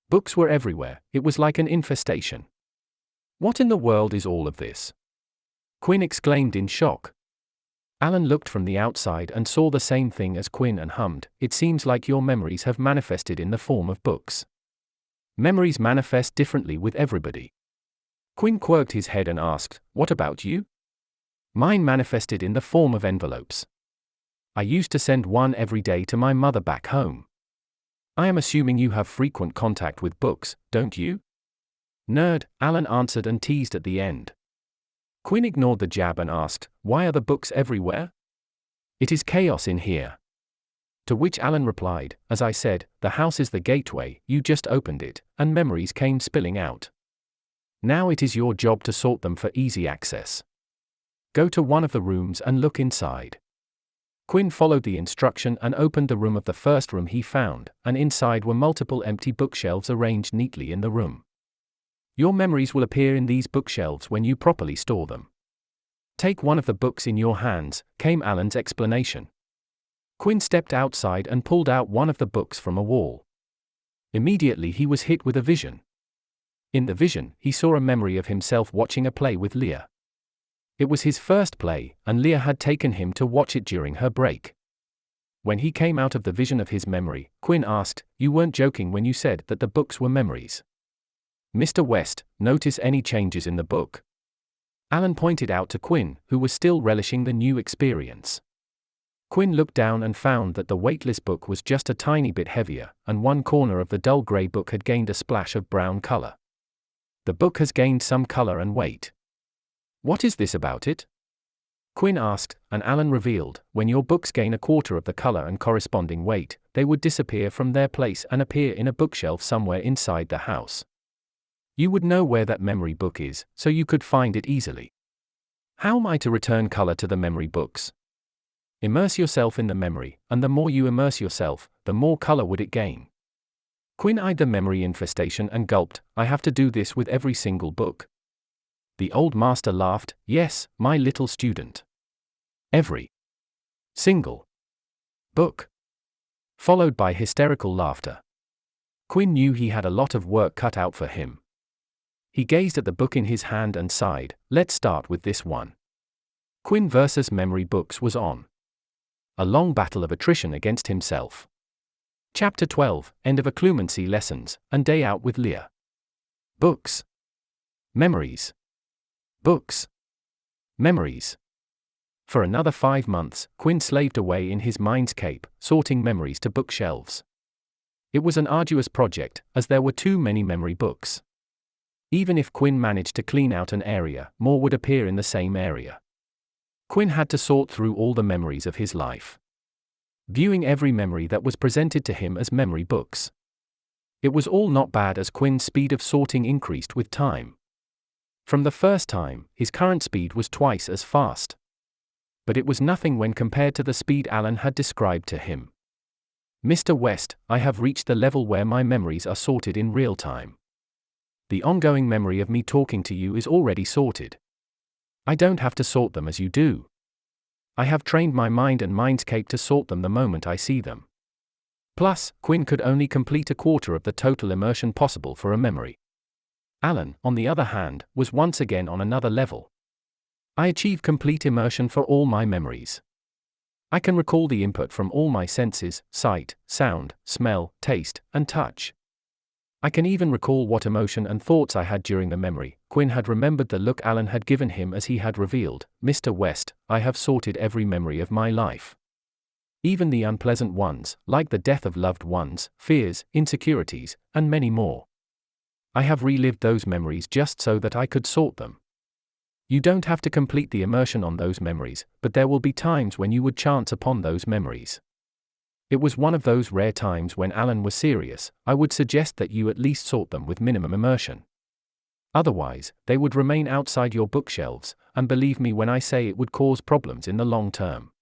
Books were everywhere. It was like an infestation. "What in the world is all of this?" Quinn exclaimed in shock. Alan looked from the outside and saw the same thing as Quinn and hummed, "It seems like your memories have manifested in the form of books." Memories manifest differently with everybody. Quinn quirked his head and asked, "What about you?" "Mine manifested in the form of envelopes. I used to send one every day to my mother back home." "I am assuming you have frequent contact with books, don't you?" "Nerd," Alan answered and teased at the end. Quinn ignored the jab and asked, "Why are the books everywhere?" "It is chaos in here." To which Alan replied, "As I said, the house is the gateway, you just opened it, and memories came spilling out. Now it is your job to sort them for easy access. Go to one of the rooms and look inside." Quinn followed the instruction and opened the room of the first room he found, and inside were multiple empty bookshelves arranged neatly in the room. "Your memories will appear in these bookshelves when you properly store them. Take one of the books in your hands," came Alan's explanation. Quinn stepped outside and pulled out one of the books from a wall. Immediately he was hit with a vision. In the vision, he saw a memory of himself watching a play with Leah. It was his first play, and Leah had taken him to watch it during her break. When he came out of the vision of his memory, Quinn asked, "You weren't joking when you said that the books were memories?" "Mr. West, notice any changes in the book?" Alan pointed out to Quinn, who was still relishing the new experience. Quinn looked down and found that the weightless book was just a tiny bit heavier, and one corner of the dull grey book had gained a splash of brown color. "The book has gained some color and weight. What is this about it?" Quinn asked, and Alan revealed, "When your books gain a quarter of the color and corresponding weight, they would disappear from their place and appear in a bookshelf somewhere inside the house. You would know where that memory book is, so you could find it easily." "How am I to return color to the memory books?" "Immerse yourself in the memory, and the more you immerse yourself, the more color would it gain." Quinn eyed the memory infestation and gulped, "I have to do this with every single book." The old master laughed, "Yes, my little student. Every single book." Followed by hysterical laughter. Quinn knew he had a lot of work cut out for him. He gazed at the book in his hand and sighed, "Let's start with this one." Quinn versus memory books was on. A long battle of attrition against himself. Chapter 12, End of Occlumency Lessons, and Day Out with Leah. Books. Memories. Books. Memories. For another 5 months, Quinn slaved away in his mindscape, sorting memories to bookshelves. It was an arduous project, as there were too many memory books. Even if Quinn managed to clean out an area, more would appear in the same area. Quinn had to sort through all the memories of his life, viewing every memory that was presented to him as memory books. It was all not bad as Quinn's speed of sorting increased with time. From the first time, his current speed was twice as fast. But it was nothing when compared to the speed Alan had described to him. "Mr. West, I have reached the level where my memories are sorted in real time. The ongoing memory of me talking to you is already sorted. I don't have to sort them as you do. I have trained my mind and mindscape to sort them the moment I see them." Plus, Quinn could only complete a quarter of the total immersion possible for a memory. Alan, on the other hand, was once again on another level. "I achieve complete immersion for all my memories. I can recall the input from all my senses: sight, sound, smell, taste, and touch. I can even recall what emotion and thoughts I had during the memory." Quinn had remembered the look Alan had given him as he had revealed, "Mr. West, I have sorted every memory of my life. Even the unpleasant ones, like the death of loved ones, fears, insecurities, and many more. I have relived those memories just so that I could sort them. You don't have to complete the immersion on those memories, but there will be times when you would chance upon those memories." It was one of those rare times when Alan was serious. "I would suggest that you at least sort them with minimum immersion. Otherwise, they would remain outside your bookshelves, and believe me when I say it would cause problems in the long term.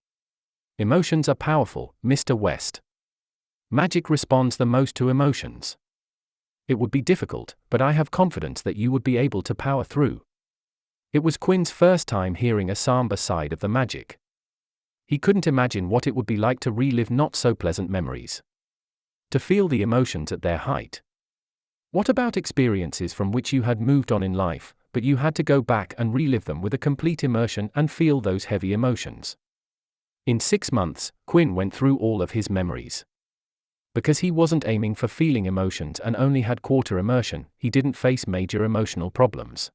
Emotions are powerful, Mr. West. Magic responds the most to emotions. It would be difficult, but I have confidence that you would be able to power through." It was Quinn's first time hearing a somber side of the magic. He couldn't imagine what it would be like to relive not-so-pleasant memories. To feel the emotions at their height. What about experiences from which you had moved on in life, but you had to go back and relive them with a complete immersion and feel those heavy emotions? In 6 months, Quinn went through all of his memories. Because he wasn't aiming for feeling emotions and only had quarter immersion, he didn't face major emotional problems.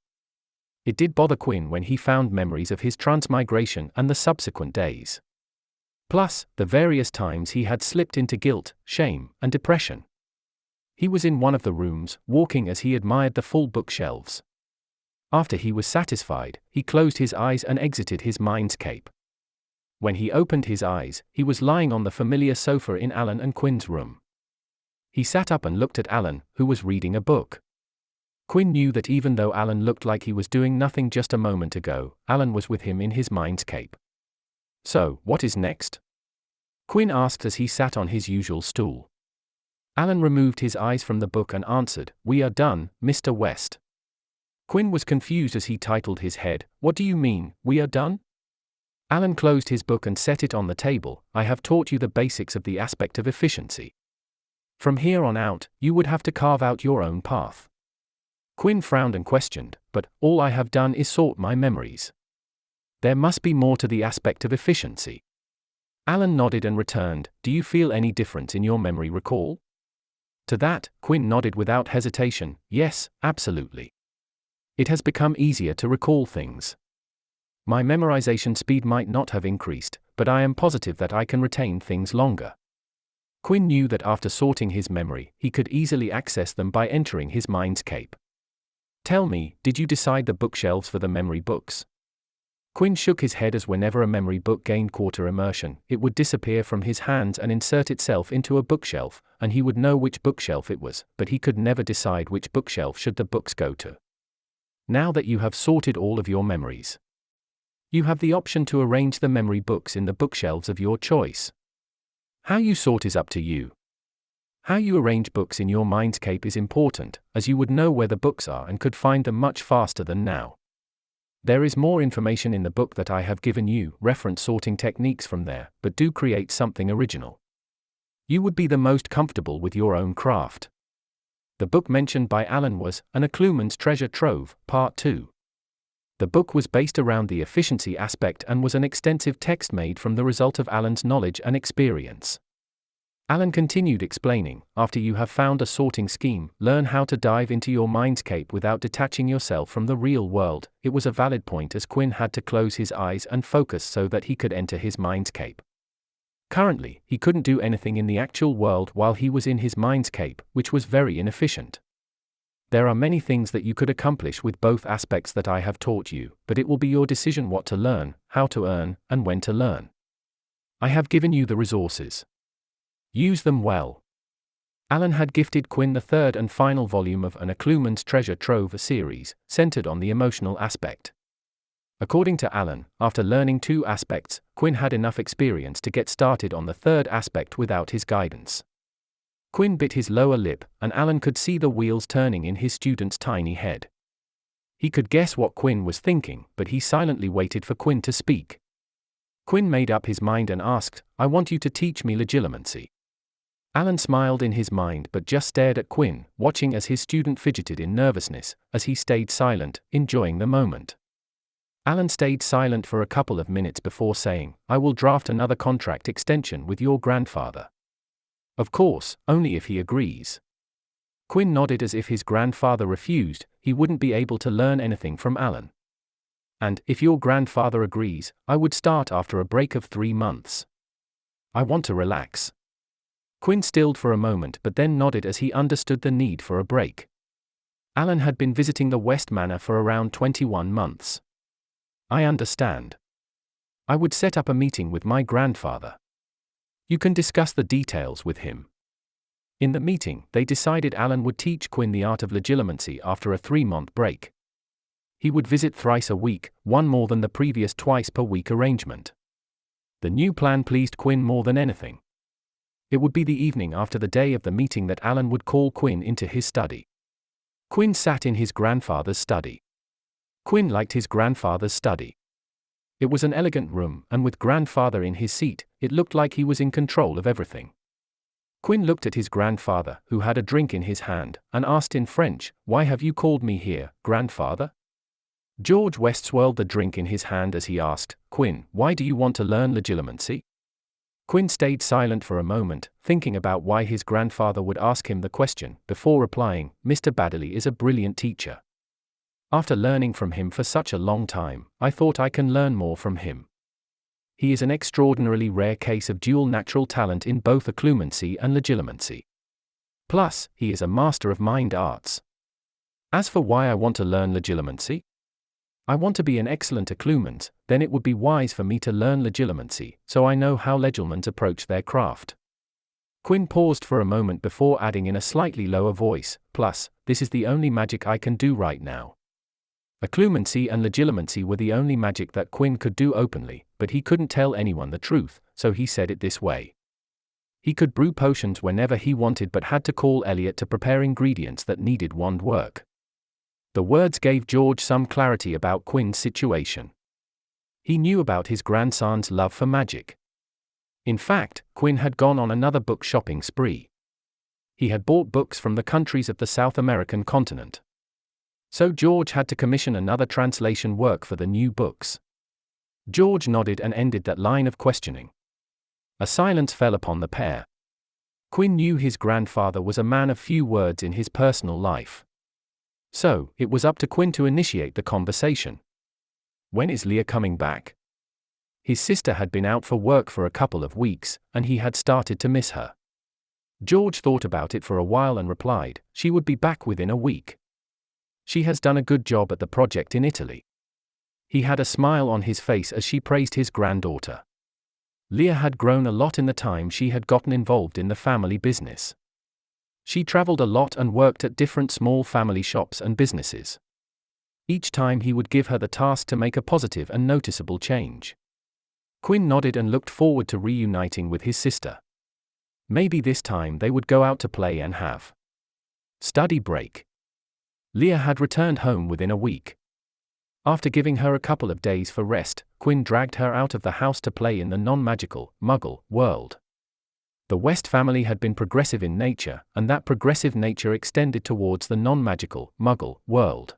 It did bother Quinn when he found memories of his transmigration and the subsequent days. Plus, the various times he had slipped into guilt, shame, and depression. He was in one of the rooms, walking as he admired the full bookshelves. After he was satisfied, he closed his eyes and exited his mindscape. When he opened his eyes, he was lying on the familiar sofa in Alan and Quinn's room. He sat up and looked at Alan, who was reading a book. Quinn knew that even though Alan looked like he was doing nothing just a moment ago, Alan was with him in his mindscape. "So, what is next?" Quinn asked as he sat on his usual stool. Alan removed his eyes from the book and answered, "We are done, Mr. West." Quinn was confused as he titled his head, "What do you mean, we are done?" Alan closed his book and set it on the table. "I have taught you the basics of the aspect of efficiency. From here on out, you would have to carve out your own path." Quinn frowned and questioned, "But all I have done is sort my memories. There must be more to the aspect of efficiency." Alan nodded and returned, "Do you feel any difference in your memory recall?" To that, Quinn nodded without hesitation, "Yes, absolutely. It has become easier to recall things. My memorization speed might not have increased, but I am positive that I can retain things longer." Quinn knew that after sorting his memory, he could easily access them by entering his mindscape. "Tell me, did you decide the bookshelves for the memory books?" Quinn shook his head as whenever a memory book gained quarter immersion, it would disappear from his hands and insert itself into a bookshelf, and he would know which bookshelf it was, but he could never decide which bookshelf should the books go to. Now that you have sorted all of your memories, you have the option to arrange the memory books in the bookshelves of your choice. How you sort is up to you. How you arrange books in your mindscape is important, as you would know where the books are and could find them much faster than now. There is more information in the book that I have given you, reference sorting techniques from there, but do create something original. You would be the most comfortable with your own craft. The book mentioned by Alan was An Occlumen's Treasure Trove, Part 2. The book was based around the efficiency aspect and was an extensive text made from the result of Alan's knowledge and experience. Alan continued explaining, "After you have found a sorting scheme, learn how to dive into your mindscape without detaching yourself from the real world." It was a valid point as Quinn had to close his eyes and focus so that he could enter his mindscape. Currently, he couldn't do anything in the actual world while he was in his mindscape, which was very inefficient. There are many things that you could accomplish with both aspects that I have taught you, but it will be your decision what to learn, how to earn, and when to learn. I have given you the resources. Use them well. Alan had gifted Quinn the third and final volume of An Occlumen's Treasure Trove, a series, centered on the emotional aspect. According to Alan, after learning two aspects, Quinn had enough experience to get started on the third aspect without his guidance. Quinn bit his lower lip, and Alan could see the wheels turning in his student's tiny head. He could guess what Quinn was thinking, but he silently waited for Quinn to speak. Quinn made up his mind and asked, "I want you to teach me legilimency." Alan smiled in his mind but just stared at Quinn, watching as his student fidgeted in nervousness, as he stayed silent, enjoying the moment. Alan stayed silent for a couple of minutes before saying, "I will draft another contract extension with your grandfather." "Of course, only if he agrees." Quinn nodded as if his grandfather refused, he wouldn't be able to learn anything from Alan. "And, if your grandfather agrees, I would start after a break of 3 months. I want to relax." Quinn stilled for a moment but then nodded as he understood the need for a break. Alan had been visiting the West Manor for around 21 months. "I understand. I would set up a meeting with my grandfather. You can discuss the details with him." In the meeting, they decided Alan would teach Quinn the art of legilimency after a 3-month break. He would visit thrice a week, one more than the previous twice per week arrangement. The new plan pleased Quinn more than anything. It would be the evening after the day of the meeting that Alan would call Quinn into his study. Quinn sat in his grandfather's study. Quinn liked his grandfather's study. It was an elegant room, and with grandfather in his seat, it looked like he was in control of everything. Quinn looked at his grandfather, who had a drink in his hand, and asked in French, "Why have you called me here, grandfather?" George West swirled the drink in his hand as he asked, "Quinn, why do you want to learn legilimency?" Quinn stayed silent for a moment, thinking about why his grandfather would ask him the question, before replying, "Mr. Baddeley is a brilliant teacher. After learning from him for such a long time, I thought I can learn more from him. He is an extraordinarily rare case of dual natural talent in both occlumency and legilimency. Plus, he is a master of mind arts. As for why I want to learn legilimency, I want to be an excellent occlumens, then it would be wise for me to learn legilimency, so I know how legilimens approach their craft. Quinn paused for a moment before adding in a slightly lower voice, plus, this is the only magic I can do right now. Occlumency and legilimency were the only magic that Quinn could do openly, but he couldn't tell anyone the truth, so he said it this way. He could brew potions whenever he wanted but had to call Elliot to prepare ingredients that needed wand work. The words gave George some clarity about Quinn's situation. He knew about his grandson's love for magic. In fact, Quinn had gone on another book shopping spree. He had bought books from the countries of the South American continent. So George had to commission another translation work for the new books. George nodded and ended that line of questioning. A silence fell upon the pair. Quinn knew his grandfather was a man of few words in his personal life. So, it was up to Quinn to initiate the conversation. When is Leah coming back? His sister had been out for work for a couple of weeks, and he had started to miss her. George thought about it for a while and replied, she would be back within a week. She has done a good job at the project in Italy. He had a smile on his face as she praised his granddaughter. Leah had grown a lot in the time she had gotten involved in the family business. She traveled a lot and worked at different small family shops and businesses. Each time he would give her the task to make a positive and noticeable change. Quinn nodded and looked forward to reuniting with his sister. Maybe this time they would go out to play and have study break. Leah had returned home within a week. After giving her a couple of days for rest, Quinn dragged her out of the house to play in the non-magical, Muggle, world. The West family had been progressive in nature, and that progressive nature extended towards the non-magical, Muggle, world.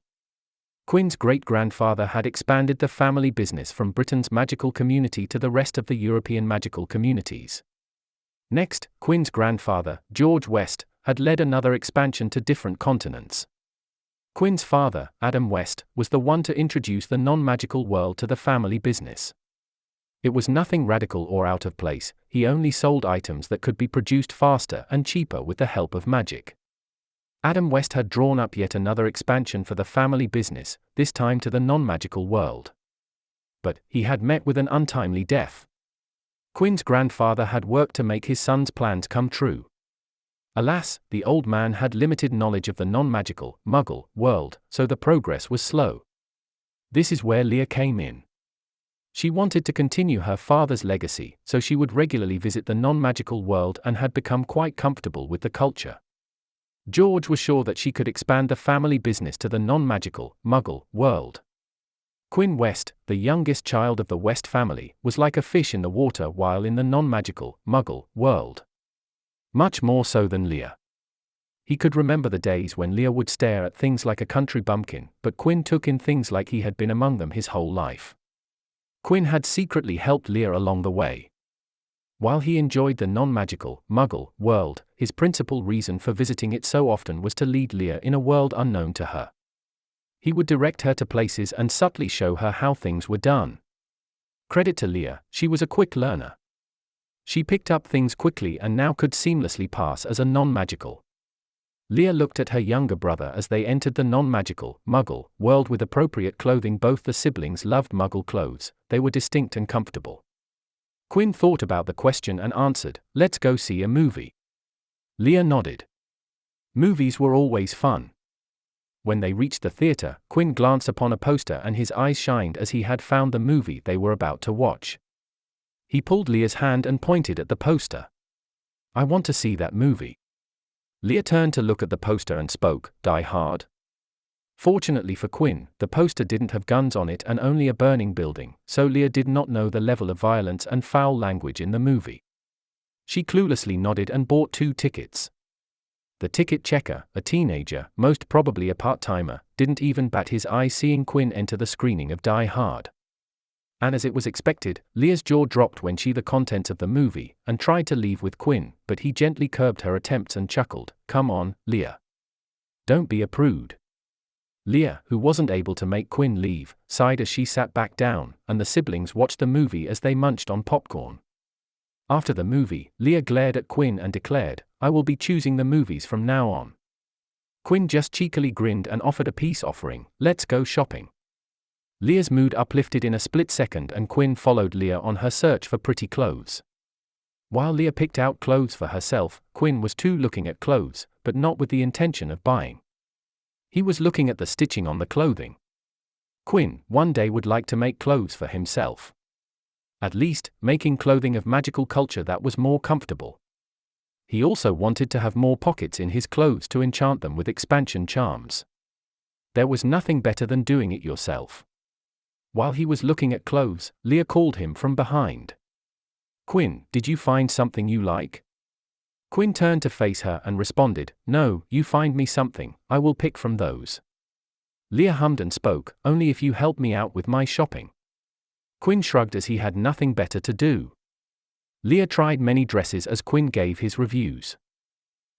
Quinn's great-grandfather had expanded the family business from Britain's magical community to the rest of the European magical communities. Next, Quinn's grandfather, George West, had led another expansion to different continents. Quinn's father, Adam West, was the one to introduce the non-magical world to the family business. It was nothing radical or out of place, he only sold items that could be produced faster and cheaper with the help of magic. Adam West had drawn up yet another expansion for the family business, this time to the non-magical world. But he had met with an untimely death. Quinn's grandfather had worked to make his son's plans come true. Alas, the old man had limited knowledge of the non-magical, Muggle, world, so the progress was slow. This is where Leah came in. She wanted to continue her father's legacy, so she would regularly visit the non-magical world and had become quite comfortable with the culture. George was sure that she could expand the family business to the non-magical, Muggle, world. Quinn West, the youngest child of the West family, was like a fish in the water while in the non-magical, Muggle, world. Much more so than Leah. He could remember the days when Leah would stare at things like a country bumpkin, but Quinn took in things like he had been among them his whole life. Quinn had secretly helped Leah along the way. While he enjoyed the non-magical, Muggle, world, his principal reason for visiting it so often was to lead Leah in a world unknown to her. He would direct her to places and subtly show her how things were done. Credit to Leah, she was a quick learner. She picked up things quickly and now could seamlessly pass as a non-magical. Leah looked at her younger brother as they entered the non-magical, Muggle, world with appropriate clothing. Both the siblings loved Muggle clothes, they were distinct and comfortable. Quinn thought about the question and answered, "Let's go see a movie." Leah nodded. Movies were always fun. When they reached the theater, Quinn glanced upon a poster and his eyes shined as he had found the movie they were about to watch. He pulled Leah's hand and pointed at the poster. "I want to see that movie." Leah turned to look at the poster and spoke, "Die Hard?" Fortunately for Quinn, the poster didn't have guns on it and only a burning building, so Leah did not know the level of violence and foul language in the movie. She cluelessly nodded and bought 2 tickets. The ticket checker, a teenager, most probably a part-timer, didn't even bat his eye seeing Quinn enter the screening of Die Hard. And as it was expected, Leah's jaw dropped when she saw the contents of the movie, and tried to leave with Quinn, but he gently curbed her attempts and chuckled, "Come on, Leah. Don't be a prude." Leah, who wasn't able to make Quinn leave, sighed as she sat back down, and the siblings watched the movie as they munched on popcorn. After the movie, Leah glared at Quinn and declared, "I will be choosing the movies from now on." Quinn just cheekily grinned and offered a peace offering, "Let's go shopping." Leah's mood uplifted in a split second, and Quinn followed Leah on her search for pretty clothes. While Leah picked out clothes for herself, Quinn was too looking at clothes, but not with the intention of buying. He was looking at the stitching on the clothing. Quinn, one day, would like to make clothes for himself. At least, making clothing of magical culture that was more comfortable. He also wanted to have more pockets in his clothes to enchant them with expansion charms. There was nothing better than doing it yourself. While he was looking at clothes, Leah called him from behind. "Quinn, did you find something you like?" Quinn turned to face her and responded, "No, you find me something, I will pick from those." Leah hummed and spoke, "Only if you help me out with my shopping." Quinn shrugged, as he had nothing better to do. Leah tried many dresses as Quinn gave his reviews.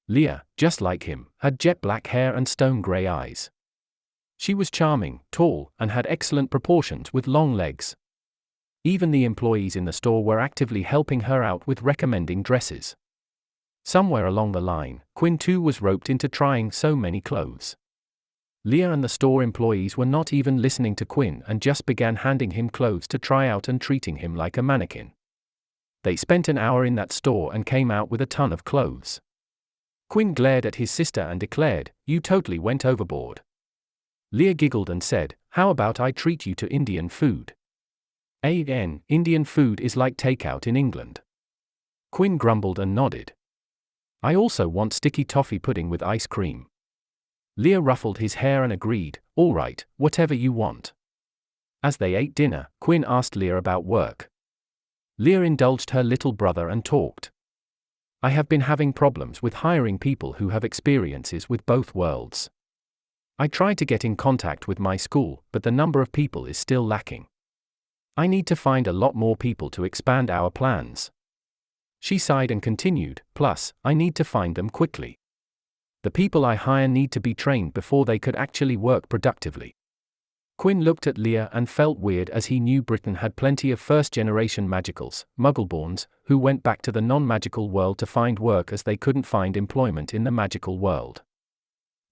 Leah, just like him, had jet black hair and stone grey eyes. She was charming, tall, and had excellent proportions with long legs. Even the employees in the store were actively helping her out with recommending dresses. Somewhere along the line, Quinn too was roped into trying so many clothes. Leah and the store employees were not even listening to Quinn and just began handing him clothes to try out and treating him like a mannequin. They spent an hour in that store and came out with a ton of clothes. Quinn glared at his sister and declared, "You totally went overboard." Leah giggled and said, "How about I treat you to Indian food?" Indian food is like takeout in England. Quinn grumbled and nodded. "I also want sticky toffee pudding with ice cream." Leah ruffled his hair and agreed, "All right, whatever you want." As they ate dinner, Quinn asked Leah about work. Leah indulged her little brother and talked. "I have been having problems with hiring people who have experiences with both worlds. I tried to get in contact with my school, but the number of people is still lacking. I need to find a lot more people to expand our plans." She sighed and continued, "Plus, I need to find them quickly. The people I hire need to be trained before they could actually work productively." Quinn looked at Leah and felt weird, as he knew Britain had plenty of first-generation magicals, muggleborns, who went back to the non-magical world to find work as they couldn't find employment in the magical world.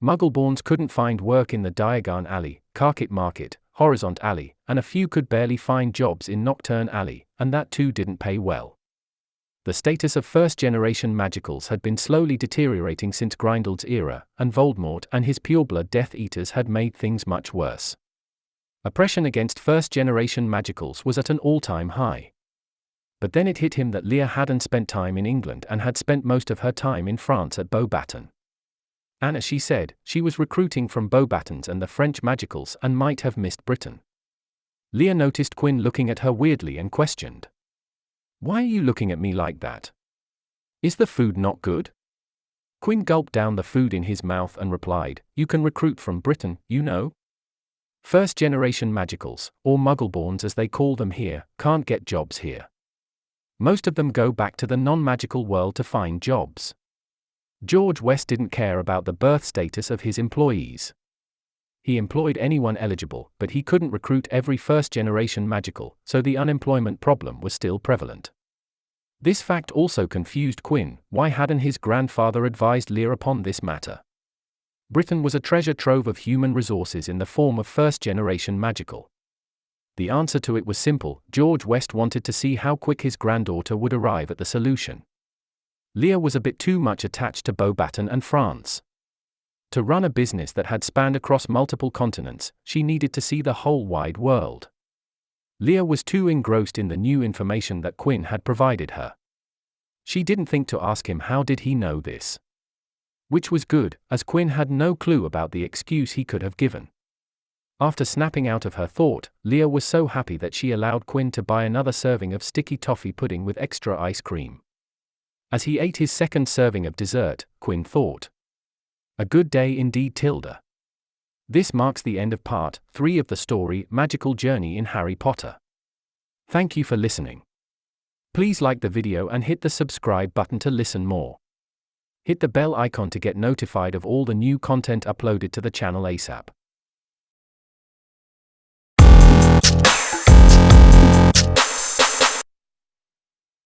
Muggleborns couldn't find work in the Diagon Alley, Carpet Market, Horizont Alley, and a few could barely find jobs in Nocturne Alley, and that too didn't pay well. The status of first-generation magicals had been slowly deteriorating since Grindelwald's era, and Voldemort and his pureblood Death Eaters had made things much worse. Oppression against first-generation magicals was at an all-time high. But then it hit him that Leah hadn't spent time in England and had spent most of her time in France at Beauxbaton. And as she said, she was recruiting from Beauxbatons and the French magicals and might have missed Britain. Leah noticed Quinn looking at her weirdly and questioned, "Why are you looking at me like that? Is the food not good?" Quinn gulped down the food in his mouth and replied, "You can recruit from Britain, you know. First-generation magicals, or muggleborns as they call them here, can't get jobs here. Most of them go back to the non-magical world to find jobs." George West didn't care about the birth status of his employees. He employed anyone eligible, but he couldn't recruit every first-generation magical, so the unemployment problem was still prevalent. This fact also confused Quinn. Why hadn't his grandfather advised Leah upon this matter? Britain was a treasure trove of human resources in the form of first-generation magical. The answer to it was simple: George West wanted to see how quick his granddaughter would arrive at the solution. Leah was a bit too much attached to Beauxbaton and France. To run a business that had spanned across multiple continents, she needed to see the whole wide world. Leah was too engrossed in the new information that Quinn had provided her. She didn't think to ask him how did he know this. Which was good, as Quinn had no clue about the excuse he could have given. After snapping out of her thought, Leah was so happy that she allowed Quinn to buy another serving of sticky toffee pudding with extra ice cream. As he ate his second serving of dessert, Quinn thought, "A good day indeed, Tilda." This marks the end of part 3 of the story Magical Journey in Harry Potter. Thank you for listening. Please like the video and hit the subscribe button to listen more. Hit the bell icon to get notified of all the new content uploaded to the channel ASAP.